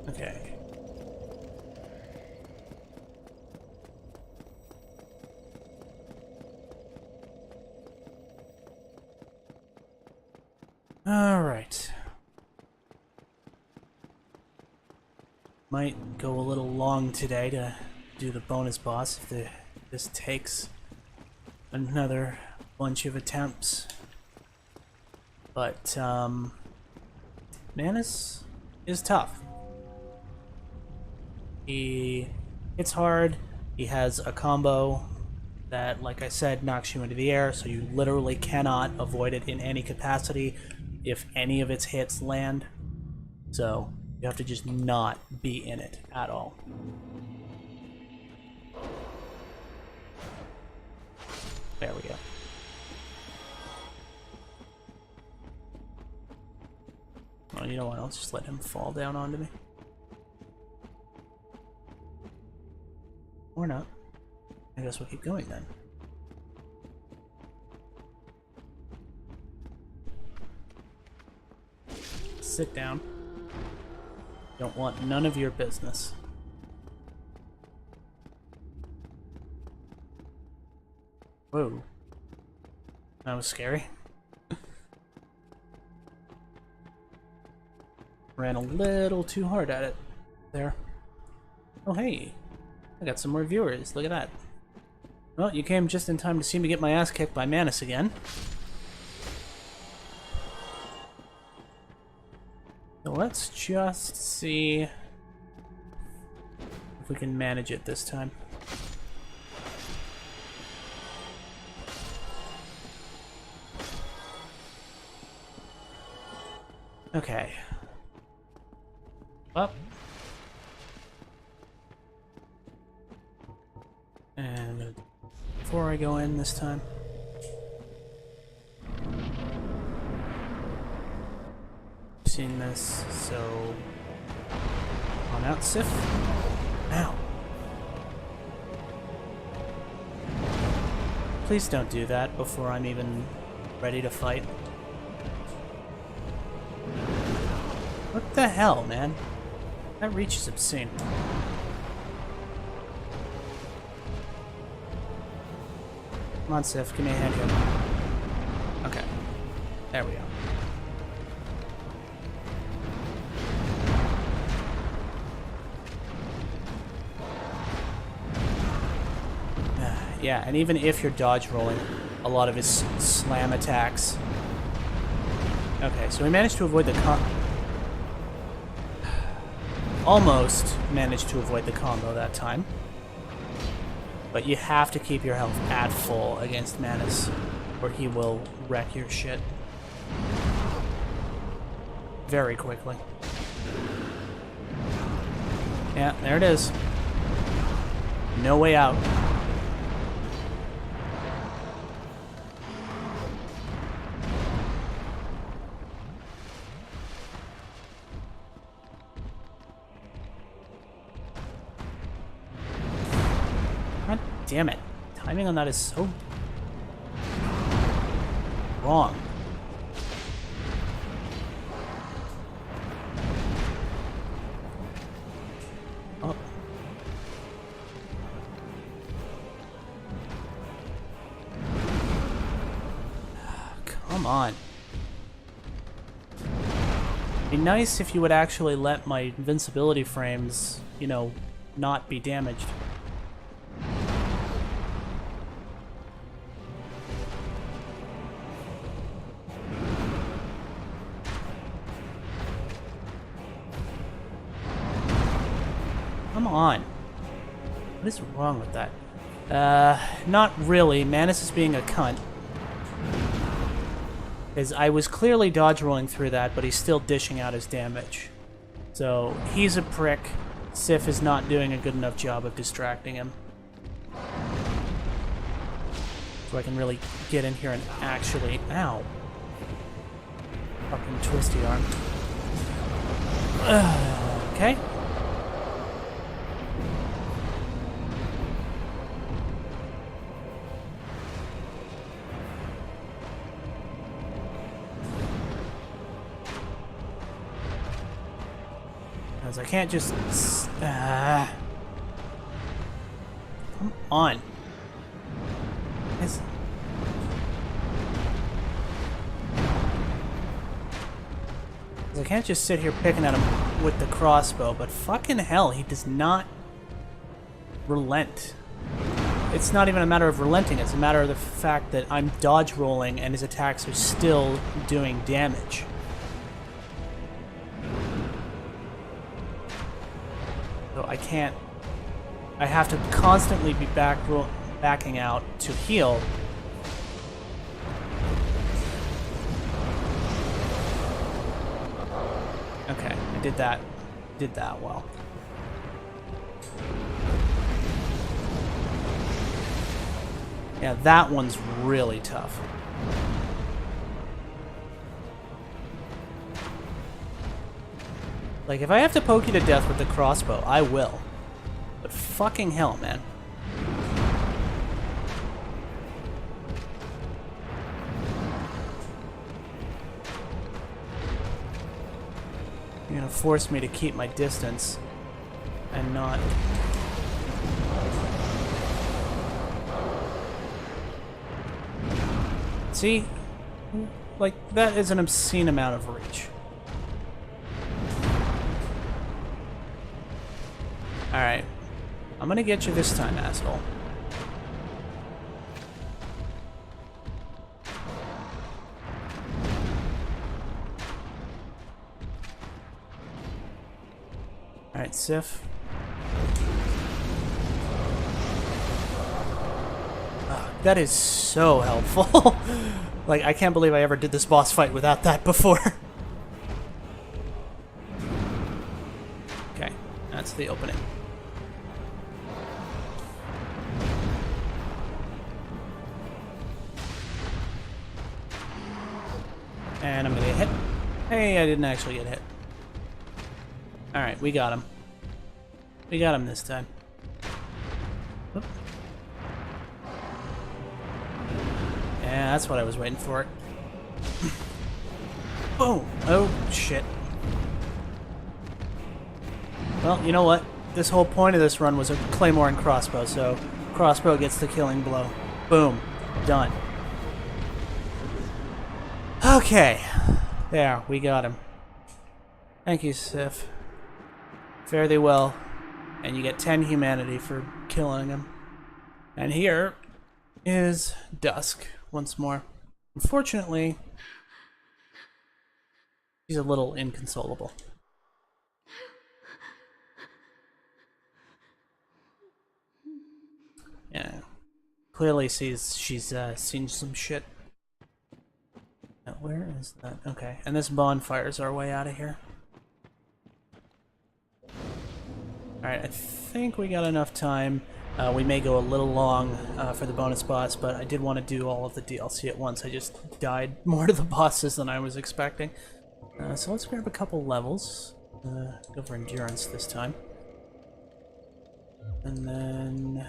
A: Okay. All right. Might go a little long today to do the bonus boss if this takes another bunch of attempts. But Manus is tough. He hits hard. He has a combo that, like I said, knocks you into the air, so you literally cannot avoid it in any capacity if any of its hits land. So you have to just not be in it at all. There we go. Oh, you know what? I'll just let him fall down onto me. Or not. I guess we'll keep going then. Sit down. Don't want none of your business. Whoa. That was scary. Ran a little too hard at it there. Oh hey, I got some more viewers. Look at that. Well, you came just in time to see me get my ass kicked by Manus again. So let's just see if we can manage it this time. Okay. Up. And before I go in this time, seen this, so on out, Sif. Now. Please don't do that before I'm even ready to fight. What the hell, man? That reach is obscene. Come on, Sif, give me a hand here. Okay. There we go. Yeah, and even if you're dodge rolling, a lot of his slam attacks. Okay, so we managed to avoid the almost managed to avoid the combo that time. But you have to keep your health at full against Manus, or he will wreck your shit very quickly. Yeah, there it is. No way out. God damn it. Timing on that is so wrong. Oh. Come on. It'd be nice if you would actually let my invincibility frames, you know, not be damaged. Come on. What is wrong with that? Not really. Manus is being a cunt. Because I was clearly dodge rolling through that, but he's still dishing out his damage. So he's a prick. Sif is not doing a good enough job of distracting him. So I can really get in here and actually... Ow. Fucking twisty arm. Okay. Because I can't just... Come on. I can't just sit here picking at him with the crossbow, but fucking hell, he does not relent. It's not even a matter of relenting, it's a matter of the fact that I'm dodge rolling and his attacks are still doing damage. So I can't... I have to constantly be backing out to heal. Okay, I did that well. Yeah, that one's really tough. Like, if I have to poke you to death with the crossbow, I will. But fucking hell, man. You're gonna force me to keep my distance and not... See? Like, that is an obscene amount of reach. Alright. I'm gonna get you this time, asshole. Alright, Sif. Oh, that is so helpful. Like, I can't believe I ever did this boss fight without that before. Okay, that's the opening. And I'm gonna get hit. Hey, I didn't actually get hit. Alright, we got him. We got him this time. Oop. Yeah, that's what I was waiting for. Boom! Oh, shit. Well, you know what? This whole point of this run was a claymore and crossbow, so crossbow gets the killing blow. Boom. Done. Okay. There, we got him. Thank you, Sif. Fare thee well. And you get 10 humanity for killing him. And here is Dusk once more. Unfortunately, he's a little inconsolable. Yeah. Clearly she's seen some shit. Now, where is that? Okay. And this bonfire's our way out of here. Alright, I think we got enough time. We may go a little long for the bonus boss, but I did want to do all of the DLC at once. I just died more to the bosses than I was expecting. So let's grab a couple levels. Go for endurance this time. And then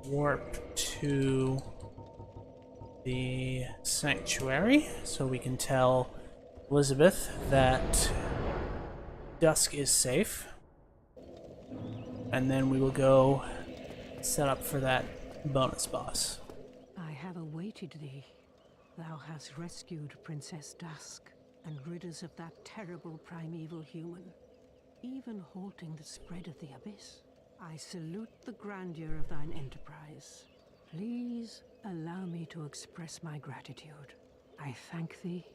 A: warp to the sanctuary so we can tell Elizabeth that Dusk is safe. And then we will go set up for that bonus boss.
B: I have awaited thee. Thou hast rescued Princess Dusk and rid us of that terrible primeval human, even halting the spread of the abyss. I salute the grandeur of thine enterprise. Please allow me to express my gratitude. I thank thee,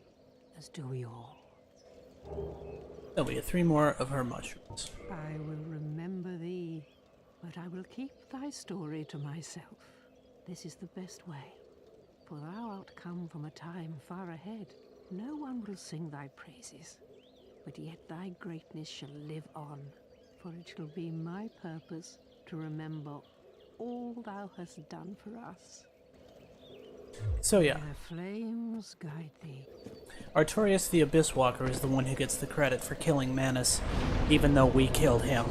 B: as do we all.
A: Then we get 3 more of her mushrooms.
B: I will remember thee, but I will keep thy story to myself. This is the best way. For thou art come from a time far ahead. No one will sing thy praises, but yet thy greatness shall live on. For it shall be my purpose to remember all thou hast done for us.
A: So yeah,
B: Their flames guide thee.
A: Artorias the Abyss Walker is the one who gets the credit for killing Manus, even though we killed him.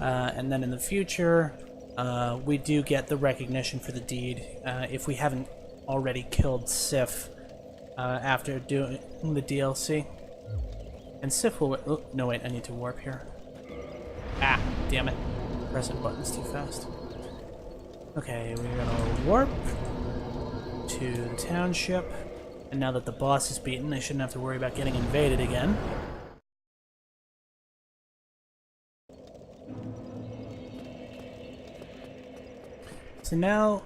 A: And then in the future, we do get the recognition for the deed if we haven't already killed Sif after doing the DLC. And Sif will... Oh, no, wait, I need to warp here. Ah, damn it. Pressing buttons too fast. Okay, we're gonna warp to the township. And now that the boss is beaten, I shouldn't have to worry about getting invaded again. So now,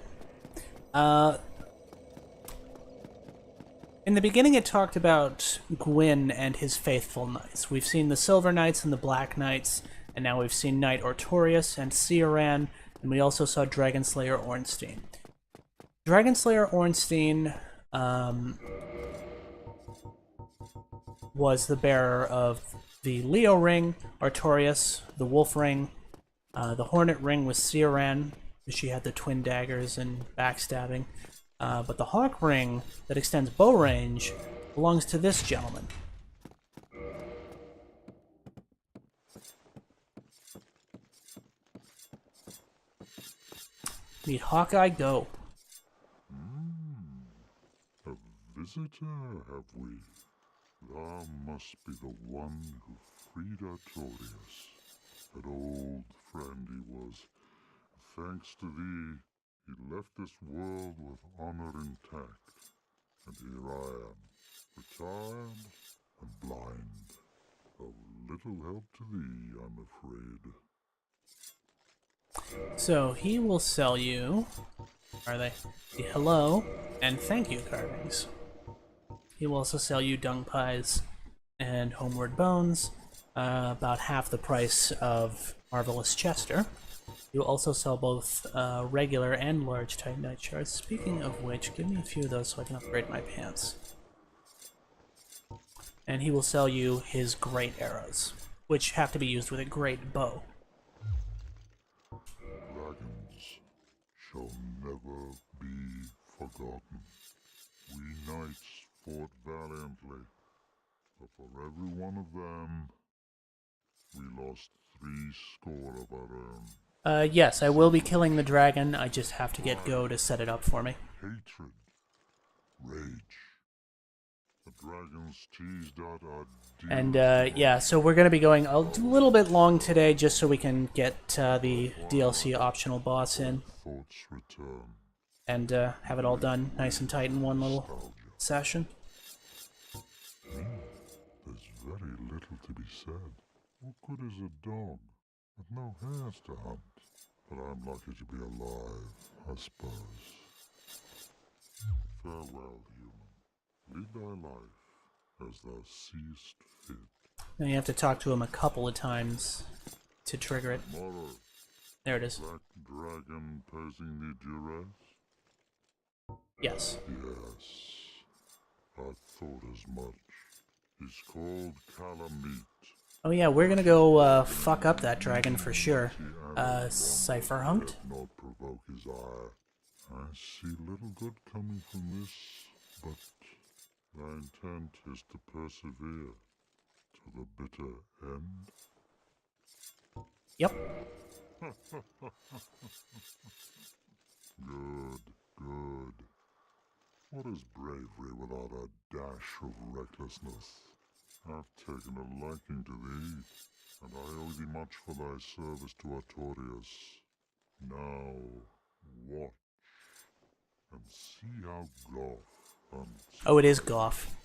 A: in the beginning it talked about Gwyn and his faithful knights. We've seen the Silver Knights and the Black Knights, and now we've seen Knight Artorias and Cioran, and we also saw Dragonslayer Ornstein. Dragonslayer Ornstein was the bearer of the Leo Ring, Artorias, the Wolf Ring, the Hornet Ring with Cioran. She had the twin daggers and backstabbing. But the Hawk Ring that extends bow range belongs to this gentleman. Meet Hawkeye Go.
E: A visitor, have we? Thou must be the one who freed Artorias. That old friend he was. Thanks to thee, he left this world with honor intact. And here I am, retired and blind. Of little help to thee, I'm afraid.
A: So he will sell you, are they, the hello and thank you carvings. He will also sell you dung pies and homeward bones, about half the price of Marvelous Chester. He will also sell both regular and large Titanite shards. Speaking of which, give me a few of those so I can upgrade my pants. And he will sell you his great arrows, which have to be used with a great bow.
E: Dragons shall never be forgotten. We knights fought valiantly, but for every one of them, we lost 70 of our own.
A: Yes, I will be killing the dragon. I just have to get Go to set it up for me.
E: Hatred, rage. The dragons teased out our deeds.
A: And, yeah, so we're going to be going a little bit long today just so we can get the DLC optional boss in.
E: Thoughts return.
A: And have it all done nice and tight in one little session.
E: There's very little to be said. What good is a dog with no hairs to hunt? But I'm lucky to be alive, I suppose. Farewell, human. Lead thy life as thou seest fit.
A: Now you have to talk to him a couple of times to trigger it.
E: Tomorrow,
A: There it is.
E: black dragon posing the duress?
A: Yes.
E: Yes, I thought as much. He's called Calamite.
A: Oh yeah, we're gonna go fuck up that dragon for sure. Cypher Hunked?
E: Not provoke his ire. I see little good coming from this, but thy intent is to persevere to the bitter end.
A: Yep.
E: Good, good. What is bravery without a dash of recklessness? I've taken a liking to thee, and I owe thee much for thy service to Artorias. Now, watch, and see how Goff hunts.
A: Oh, it is Goff.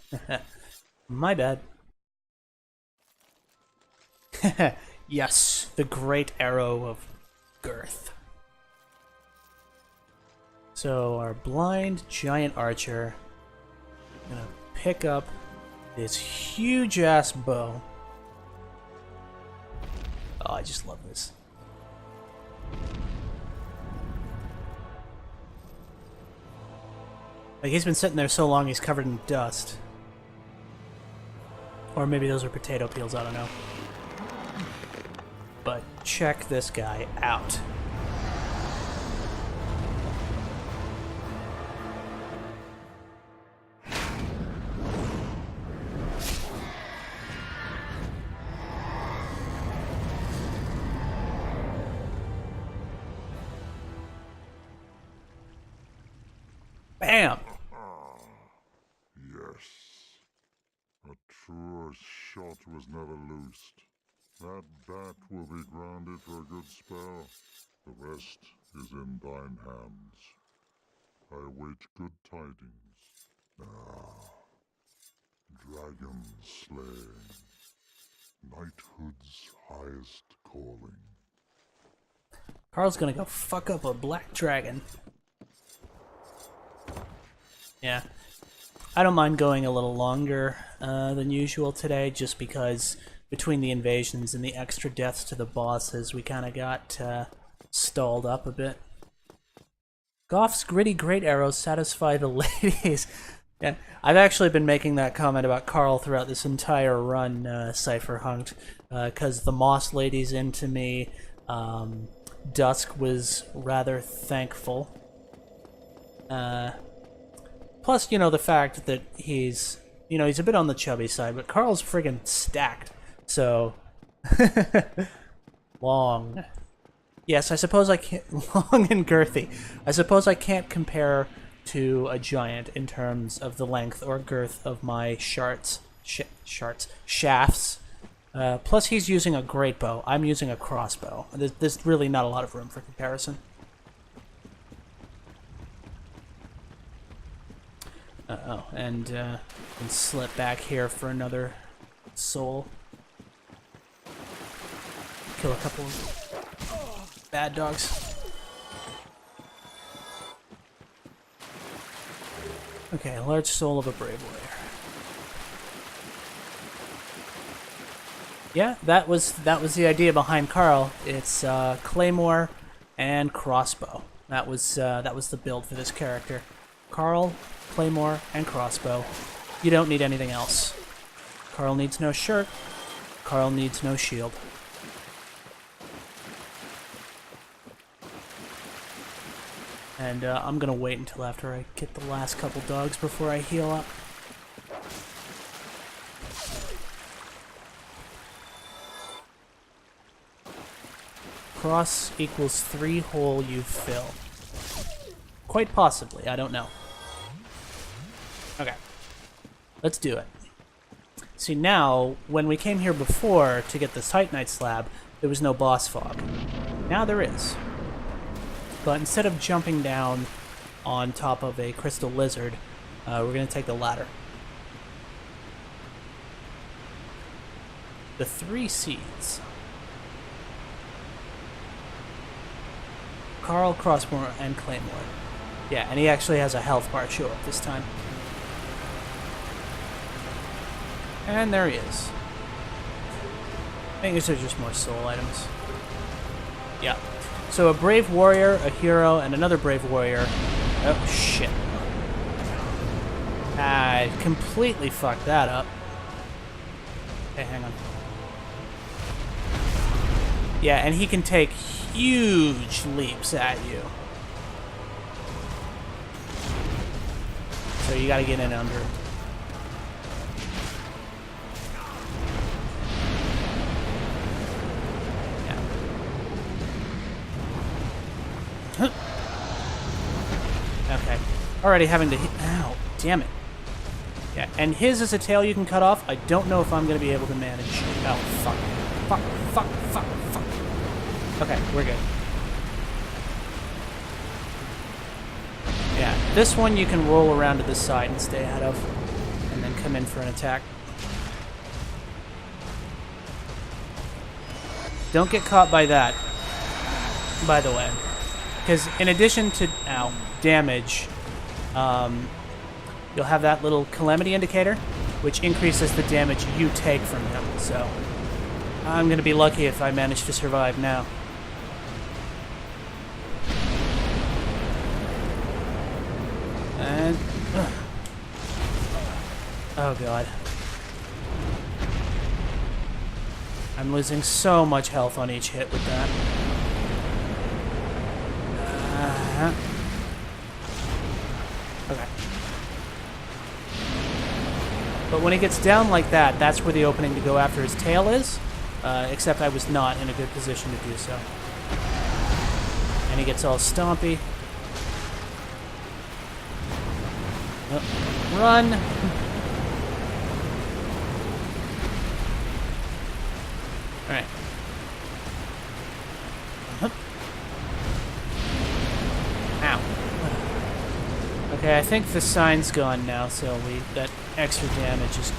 A: My bad. Yes, the great arrow of Girth. So our blind giant archer gonna pick up this huge ass bow. Oh, I just love this. Like, he's been sitting there so long he's covered in dust. Or maybe those are potato peels, I don't know. But check this guy out. Bam!
E: Yes. A true shot was never loosed. That bat will be grounded for a good spell. The rest is in thine hands. I await good tidings. Ah, dragon slaying. Knighthood's highest calling.
A: Carl's gonna go fuck up a black dragon. Yeah. I don't mind going a little longer than usual today, just because between the invasions and the extra deaths to the bosses, we kind of got stalled up a bit. Goff's gritty great arrows satisfy the ladies. Yeah, I've actually been making that comment about Carl throughout this entire run, Cypher Hunked, because the Moss lady's into me. Dusk was rather thankful. Plus, you know, the fact that he's a bit on the chubby side, but Carl's friggin' stacked. So, long. Yes, I suppose I can't, long and girthy. I suppose I can't compare to a giant in terms of the length or girth of my shafts. Plus, he's using a great bow. I'm using a crossbow. There's really not a lot of room for comparison. And slip back here for another soul. Kill a couple of bad dogs. Okay, large soul of a brave warrior. Yeah, that was the idea behind Carl. It's claymore and crossbow. That was the build for this character. Carl, claymore, and crossbow. You don't need anything else. Carl needs no shirt. Carl needs no shield. And I'm gonna wait until after I get the last couple dogs before I heal up. Cross equals 3 hole you fill. Quite possibly, I don't know. Okay. Let's do it. See, now, when we came here before to get the Titanite slab, there was no boss fog. Now there is. But instead of jumping down on top of a crystal lizard, we're going to take the ladder. The 3 seeds. Carl, Crossmore, and Claymore. Yeah, and he actually has a health bar show up this time. And there he is. I think these are just more soul items. Yeah. So a brave warrior, a hero, and another brave warrior. Oh, shit. I completely fucked that up. Okay, hang on. Yeah, and he can take huge leaps at you. So you gotta get in under him. Yeah. Huh. Okay. Already having to hit. Ow, damn it. Yeah, and his is a tail you can cut off. I don't know if I'm gonna be able to manage. Oh, fuck. Fuck, fuck, fuck, fuck. Okay, we're good. Yeah, this one you can roll around to the side and stay ahead of, and then come in for an attack. Don't get caught by that, by the way. Because in addition to, damage, you'll have that little calamity indicator, which increases the damage you take from him, so I'm going to be lucky if I manage to survive now. And, Oh god. I'm losing so much health on each hit with that. Okay. But when he gets down like that, that's where the opening to go after his tail is. Except I was not in a good position to do so. And he gets all stompy. Oh, run! Alright. Ow. Okay, I think the sign's gone now, so that extra damage is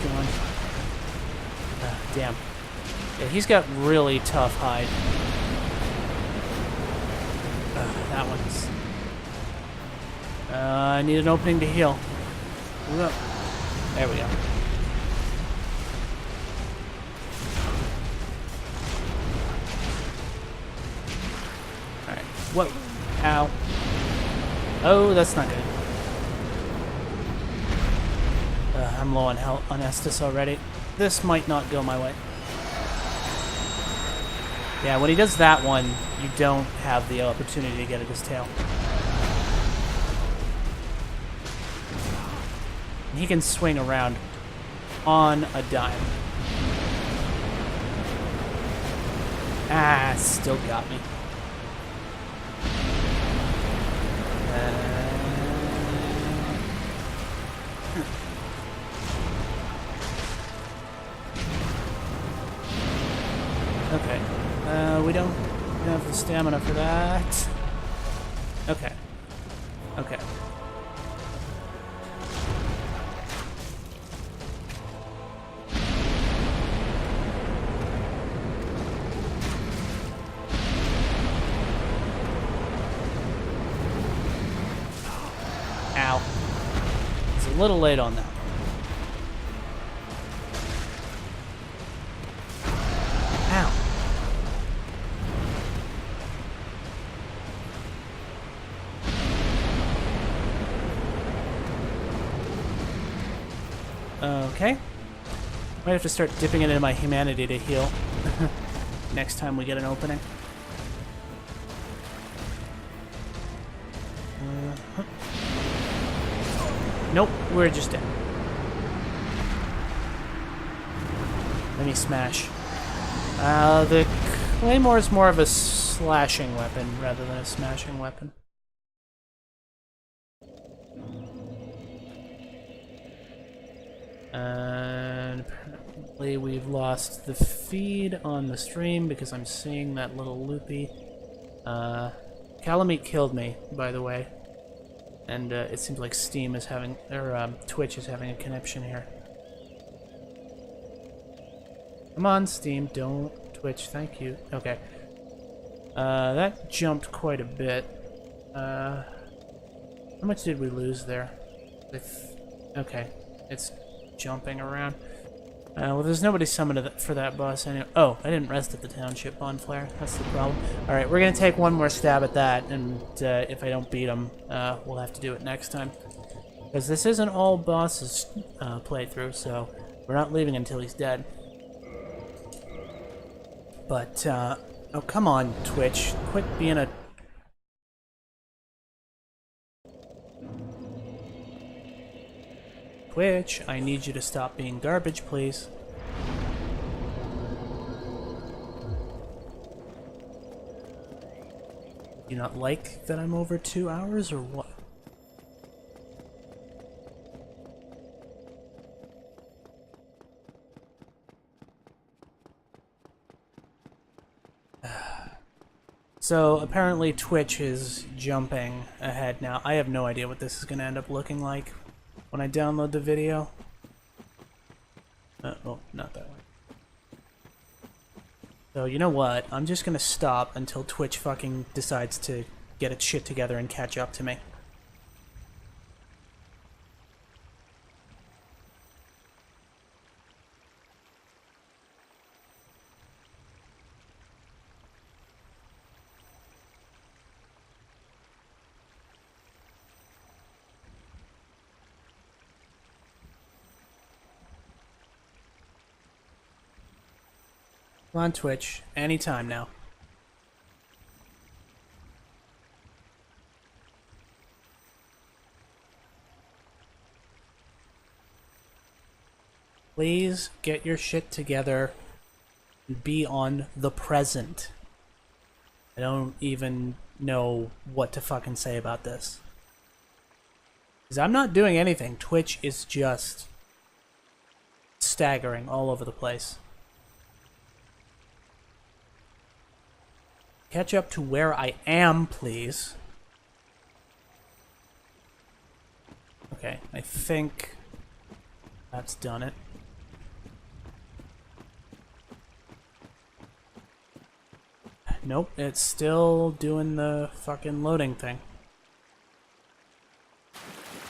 A: gone. Damn. Yeah, he's got really tough hide. That one's... I need an opening to heal. There we go. Alright. Whoa. Ow. Oh, that's not good. I'm low on health on Estus already. This might not go my way. Yeah, when he does that one, you don't have the opportunity to get at his tail. He can swing around on a dime. Ah, still got me. Okay. We don't have the stamina for that. Okay. Okay. Ow. It's a little late on that. Ow. Okay. Might have to start dipping it into my humanity to heal next time we get an opening. Nope, we're just dead. Let me smash. The Claymore is more of a slashing weapon rather than a smashing weapon. And apparently we've lost the feed on the stream because I'm seeing that little loopy. Calamite killed me, by the way. And it seems like Steam is having, or Twitch is having a connection here. Come on, Steam, don't Twitch, thank you. Okay. That jumped quite a bit. How much did we lose there? Okay, it's jumping around. Well, there's nobody summoned for that boss anyway. Oh, I didn't rest at the township bonfire. That's the problem. Alright, we're gonna take one more stab at that, and if I don't beat him, we'll have to do it next time. Because this isn't all bosses playthrough, so we're not leaving until he's dead. But, oh, come on, Twitch. Quit being a... Twitch, I need you to stop being garbage, please. You not like that I'm over 2 hours, or what? So, apparently Twitch is jumping ahead now. I have no idea what this is going to end up looking like when I download the video. Oh, not that way. So, you know what? I'm just going to stop until Twitch fucking decides to get its shit together and catch up to me. Come on, Twitch. Anytime now. Please get your shit together and be on the present. I don't even know what to fucking say about this. Because I'm not doing anything. Twitch is just staggering all over the place. Catch up to where I am, please. Okay, I think that's done it. Nope, it's still doing the fucking loading thing.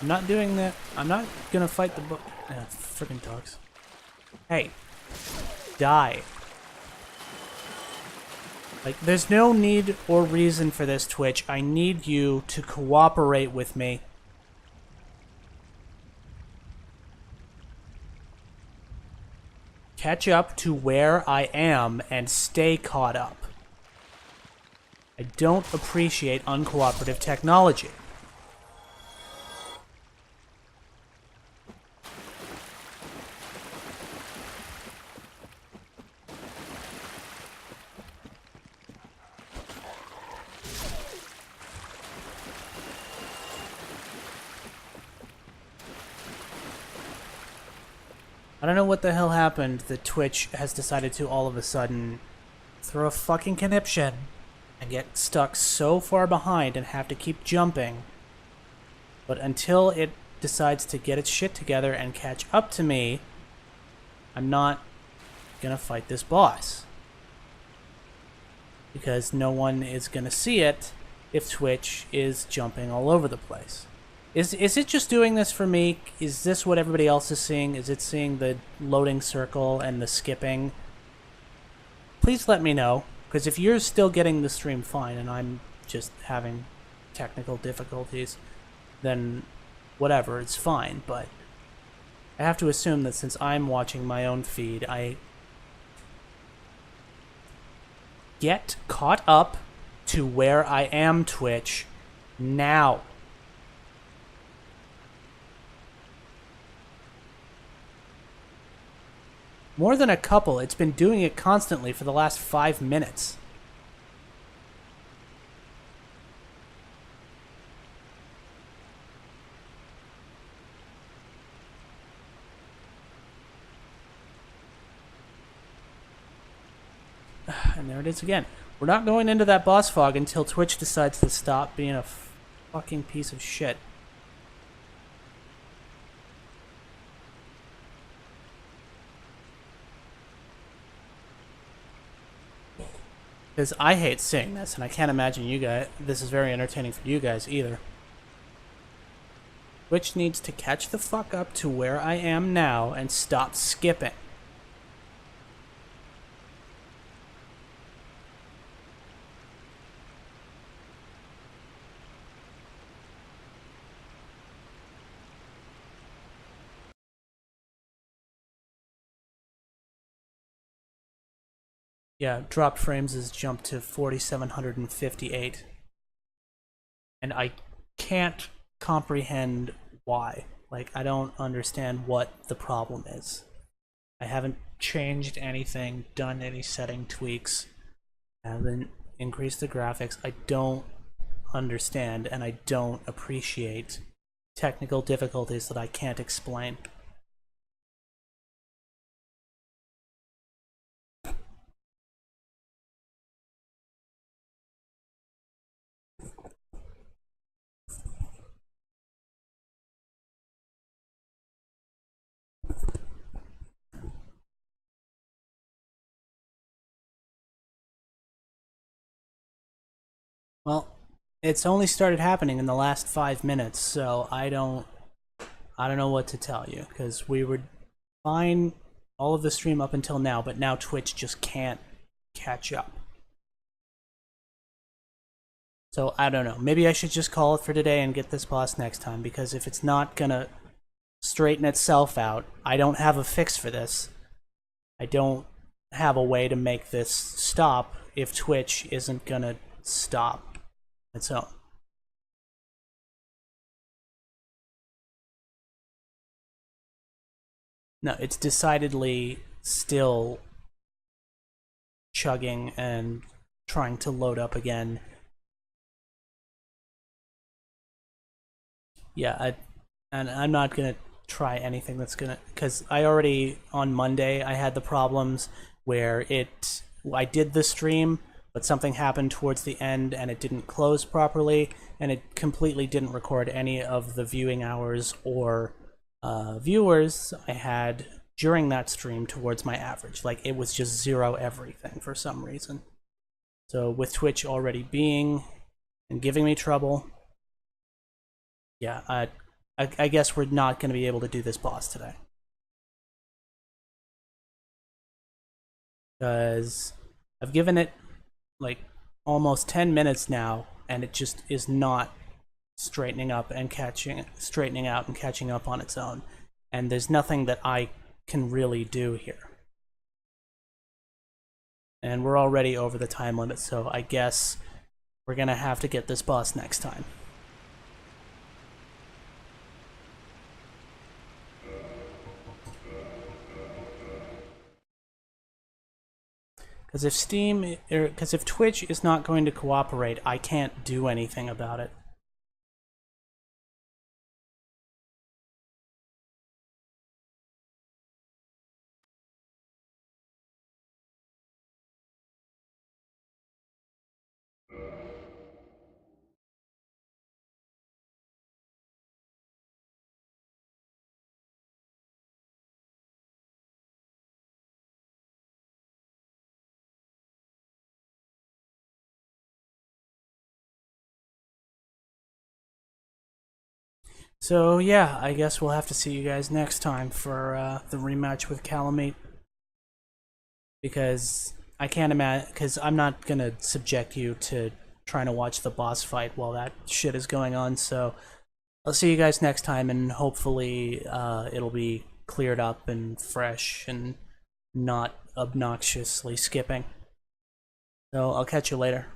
A: I'm not doing that. I'm not gonna fight the freaking dogs. Hey, die. Like, there's no need or reason for this, Twitch. I need you to cooperate with me. Catch up to where I am and stay caught up. I don't appreciate uncooperative technology. I don't know what the hell happened that Twitch has decided to all of a sudden throw a fucking conniption and get stuck so far behind and have to keep jumping. But until it decides to get its shit together and catch up to me, I'm not gonna fight this boss. Because no one is gonna see it if Twitch is jumping all over the place. Is it just doing this for me? Is this what everybody else is seeing? Is it seeing the loading circle and the skipping? Please let me know, because if you're still getting the stream fine and I'm just having technical difficulties, then whatever, it's fine, but I have to assume that since I'm watching my own feed, I get caught up to where I am, Twitch, now. More than a couple, it's been doing it constantly for the last 5 minutes. And there it is again. We're not going into that boss fog until Twitch decides to stop being a fucking piece of shit. Because I hate seeing this, and I can't imagine you guys. This is very entertaining for you guys either. Twitch needs to catch the fuck up to where I am now and stop skipping. Yeah, dropped frames has jumped to 4,758. And I can't comprehend why. Like, I don't understand what the problem is. I haven't changed anything, done any setting tweaks, haven't increased the graphics. I don't understand, and I don't appreciate technical difficulties that I can't explain. Well, it's only started happening in the last 5 minutes, so I don't know what to tell you, because we were fine all of the stream up until now, but now Twitch just can't catch up. So I don't know. Maybe I should just call it for today and get this boss next time, because if it's not gonna straighten itself out, I don't have a fix for this. I don't have a way to make this stop if Twitch isn't gonna stop its own. No, it's decidedly still chugging and trying to load up again. Yeah, and I'm not gonna try anything that's gonna, because I already on Monday I had the problems where I did the stream, but something happened towards the end and it didn't close properly, and it completely didn't record any of the viewing hours or viewers I had during that stream towards my average. Like, it was just zero everything for some reason. So with Twitch already being and giving me trouble, yeah, I guess we're not going to be able to do this boss today. Because I've given it like almost 10 minutes now, and it just is not straightening out and catching up on its own. And there's nothing that I can really do here. And we're already over the time limit, so I guess we're gonna have to get this boss next time. Because if Twitch is not going to cooperate, I can't do anything about it. So yeah, I guess we'll have to see you guys next time for the rematch with Calamite. Because I can't imagine, because I'm not gonna subject you to trying to watch the boss fight while that shit is going on. So I'll see you guys next time, and hopefully it'll be cleared up and fresh and not obnoxiously skipping. So I'll catch you later.